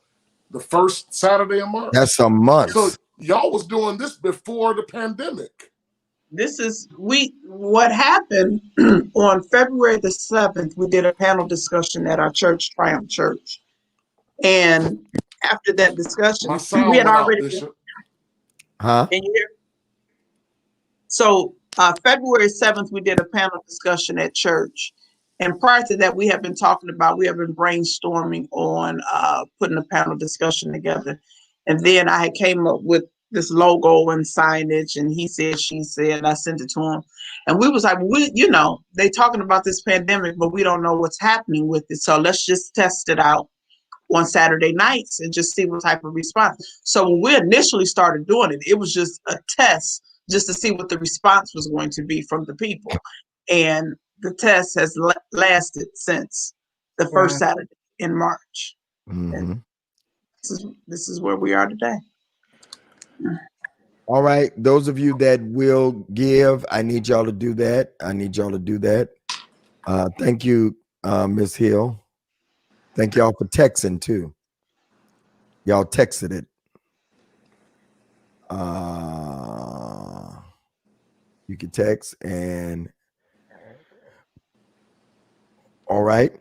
first Saturday of March. That's a month. So y'all was doing this before the pandemic. What happened on February the 7th, we did a panel discussion at our church, Triumph Church. And after that discussion, My sound we had went out, already Bishop. Huh? Can you hear? So February 7th, we did a panel discussion at church. And prior to that, we have been brainstorming on putting a panel discussion together. And then I had came up with this logo and signage, and he said, she said, I sent it to him. And we was like, they talking about this pandemic, but we don't know what's happening with it. So let's just test it out on Saturday nights and just see what type of response. So when we initially started doing it, it was just a test just to see what the response was going to be from the people. And the test has lasted since the first Saturday in March. Mm-hmm. And this is where we are today. All right. Those of you that will give, I need y'all to do that. Thank you, Ms. Hill. Thank y'all for texting too. Y'all texted it. You can text and all right.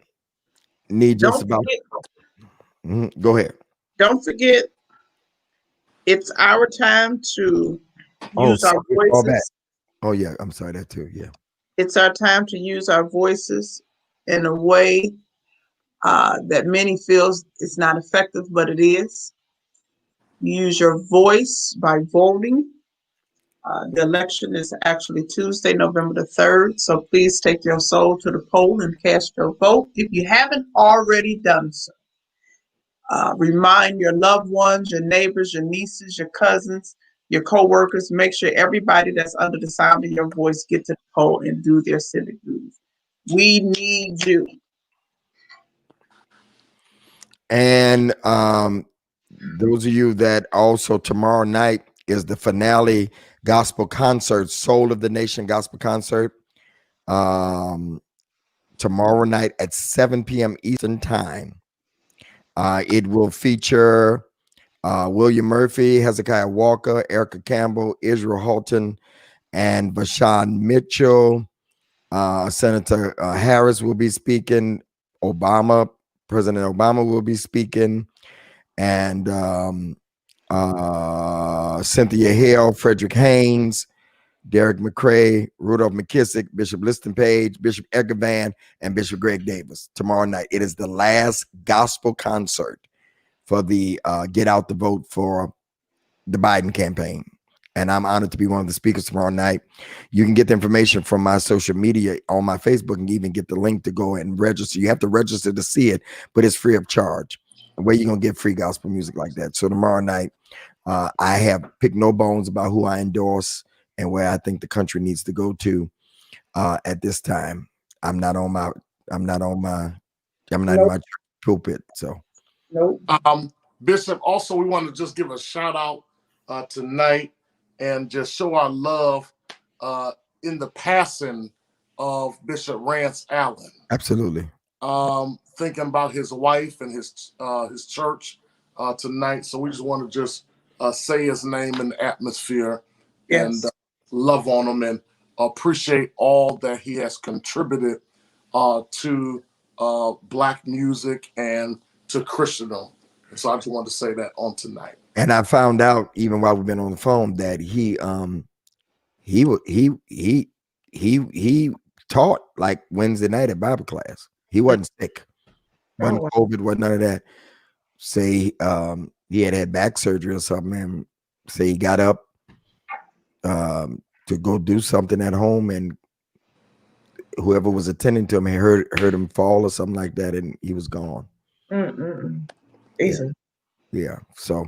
Need just about. Go ahead. Don't forget, it's our time to use our voices. Oh yeah, I'm sorry, that too. Yeah. It's our time to use our voices in a way that many feels it's not effective, but it is. Use your voice by voting. The election is actually Tuesday, November the 3rd. So please take your soul to the poll and cast your vote. If you haven't already done so, remind your loved ones, your neighbors, your nieces, your cousins, your co-workers. Make sure everybody that's under the sound of your voice get to the poll and do their civic duties. We need you. And those of you that also tomorrow night is the finale gospel concert, Soul of the Nation gospel concert. Tomorrow night at 7 p.m. Eastern time. It will feature William Murphy, Hezekiah Walker, Erica Campbell, Israel Holton, and Vashawn Mitchell. Senator Harris will be speaking. President Obama will be speaking. And Cynthia Hale, Frederick Haynes, Derek McCrae, Rudolph McKissick, Bishop Liston Page, Bishop Edgar Van, and Bishop Greg Davis tomorrow night. It is the last gospel concert for the Get Out the Vote for the Biden campaign. And I'm honored to be one of the speakers tomorrow night. You can get the information from my social media on my Facebook and even get the link to go and register. You have to register to see it, but it's free of charge. Where you going to get free gospel music like that? So tomorrow night, I have picked no bones about who I endorse and where I think the country needs to go to at this time. I'm not in my pulpit. So Bishop, also we want to just give a shout out tonight and just show our love in the passing of Bishop Rance Allen. Absolutely. Thinking about his wife and his church tonight. So we just want to just say his name in the atmosphere and Yes. love on him and appreciate all that he has contributed to Black music and to Christendom. And so I just wanted to say that on tonight. And I found out even while we've been on the phone that he taught like Wednesday night at Bible class. He wasn't sick, wasn't wow. COVID, wasn't none of that. Say he had back surgery or something, and say he got up to go do something at home, and whoever was attending to him had heard him fall or something like that, and he was gone. Easy. Yeah. So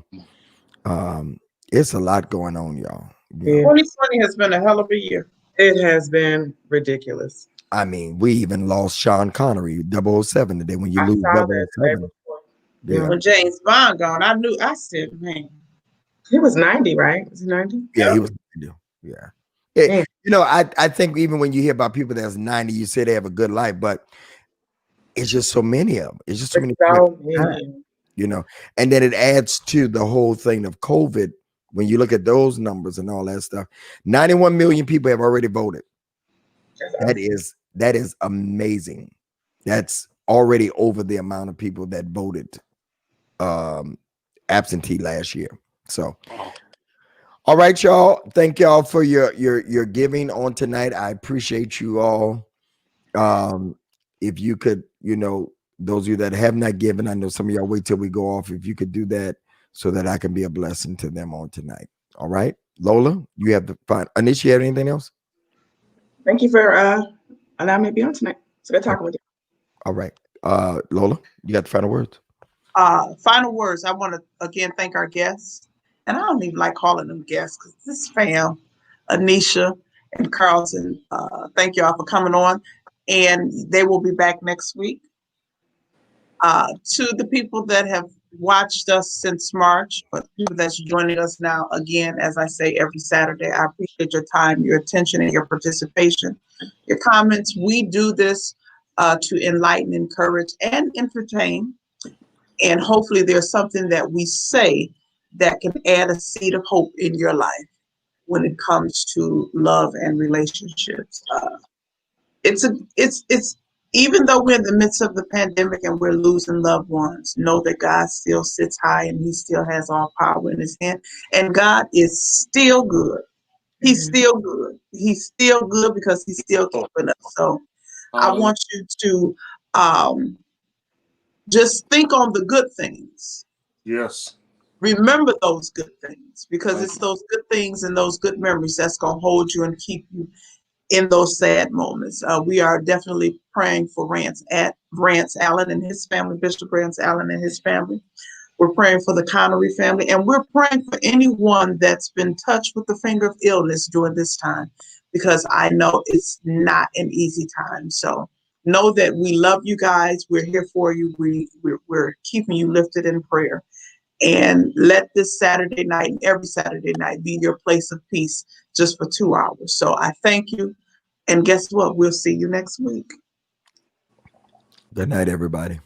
it's a lot going on, y'all. Yeah. 2020 has been a hell of a year. It has been ridiculous. I mean, we even lost Sean Connery, 007 today. When you I lose saw that the day 007, before. yeah, When James Bond gone, I said, man. He was 90, right? Was he 90? yeah, he was. Yeah. You know, I think even when you hear about people that's 90, you say they have a good life, but it's just so many of them. It's just so many. So many. You know, and then it adds to the whole thing of COVID. When you look at those numbers and all that stuff, 91 million people have already voted. That is amazing. That's already over the amount of people that voted absentee last year. So, all right, y'all. Thank y'all for your giving on tonight. I appreciate you all. If you could, you know, those of you that have not given, I know some of y'all wait till we go off. If you could do that so that I can be a blessing to them on tonight. All right. Lola, you have the fine. Anisha, you have anything else? Thank you for allowing me to be on tonight. It's good talking with you. All right. Lola, you got the final words? Final words. I want to again thank our guests. And I don't even like calling them guests because this fam, Anisha and Carlton, thank y'all for coming on. And they will be back next week. To the people that have watched us since March, but people that's joining us now, again, as I say every Saturday, I appreciate your time, your attention, and your participation, your comments. We do this to enlighten, encourage, and entertain. And hopefully there's something that we say that can add a seed of hope in your life when it comes to love and relationships. It's even though we're in the midst of the pandemic and we're losing loved ones, know that God still sits high and he still has all power in his hand. And God is still good. He's still good. He's still good because he's still keeping us. So I want you to just think on the good things. Yes. Remember those good things because it's those good things and those good memories that's going to hold you and keep you in those sad moments. We are definitely praying for Rance Allen and his family, Bishop Rance Allen and his family. We're praying for the Connery family, and we're praying for anyone that's been touched with the finger of illness during this time, because I know it's not an easy time. So know that we love you guys. We're here for you. We're keeping you lifted in prayer. And let this Saturday night and every Saturday night be your place of peace just for 2 hours. So I thank you. And guess what? We'll see you next week. Good night, everybody.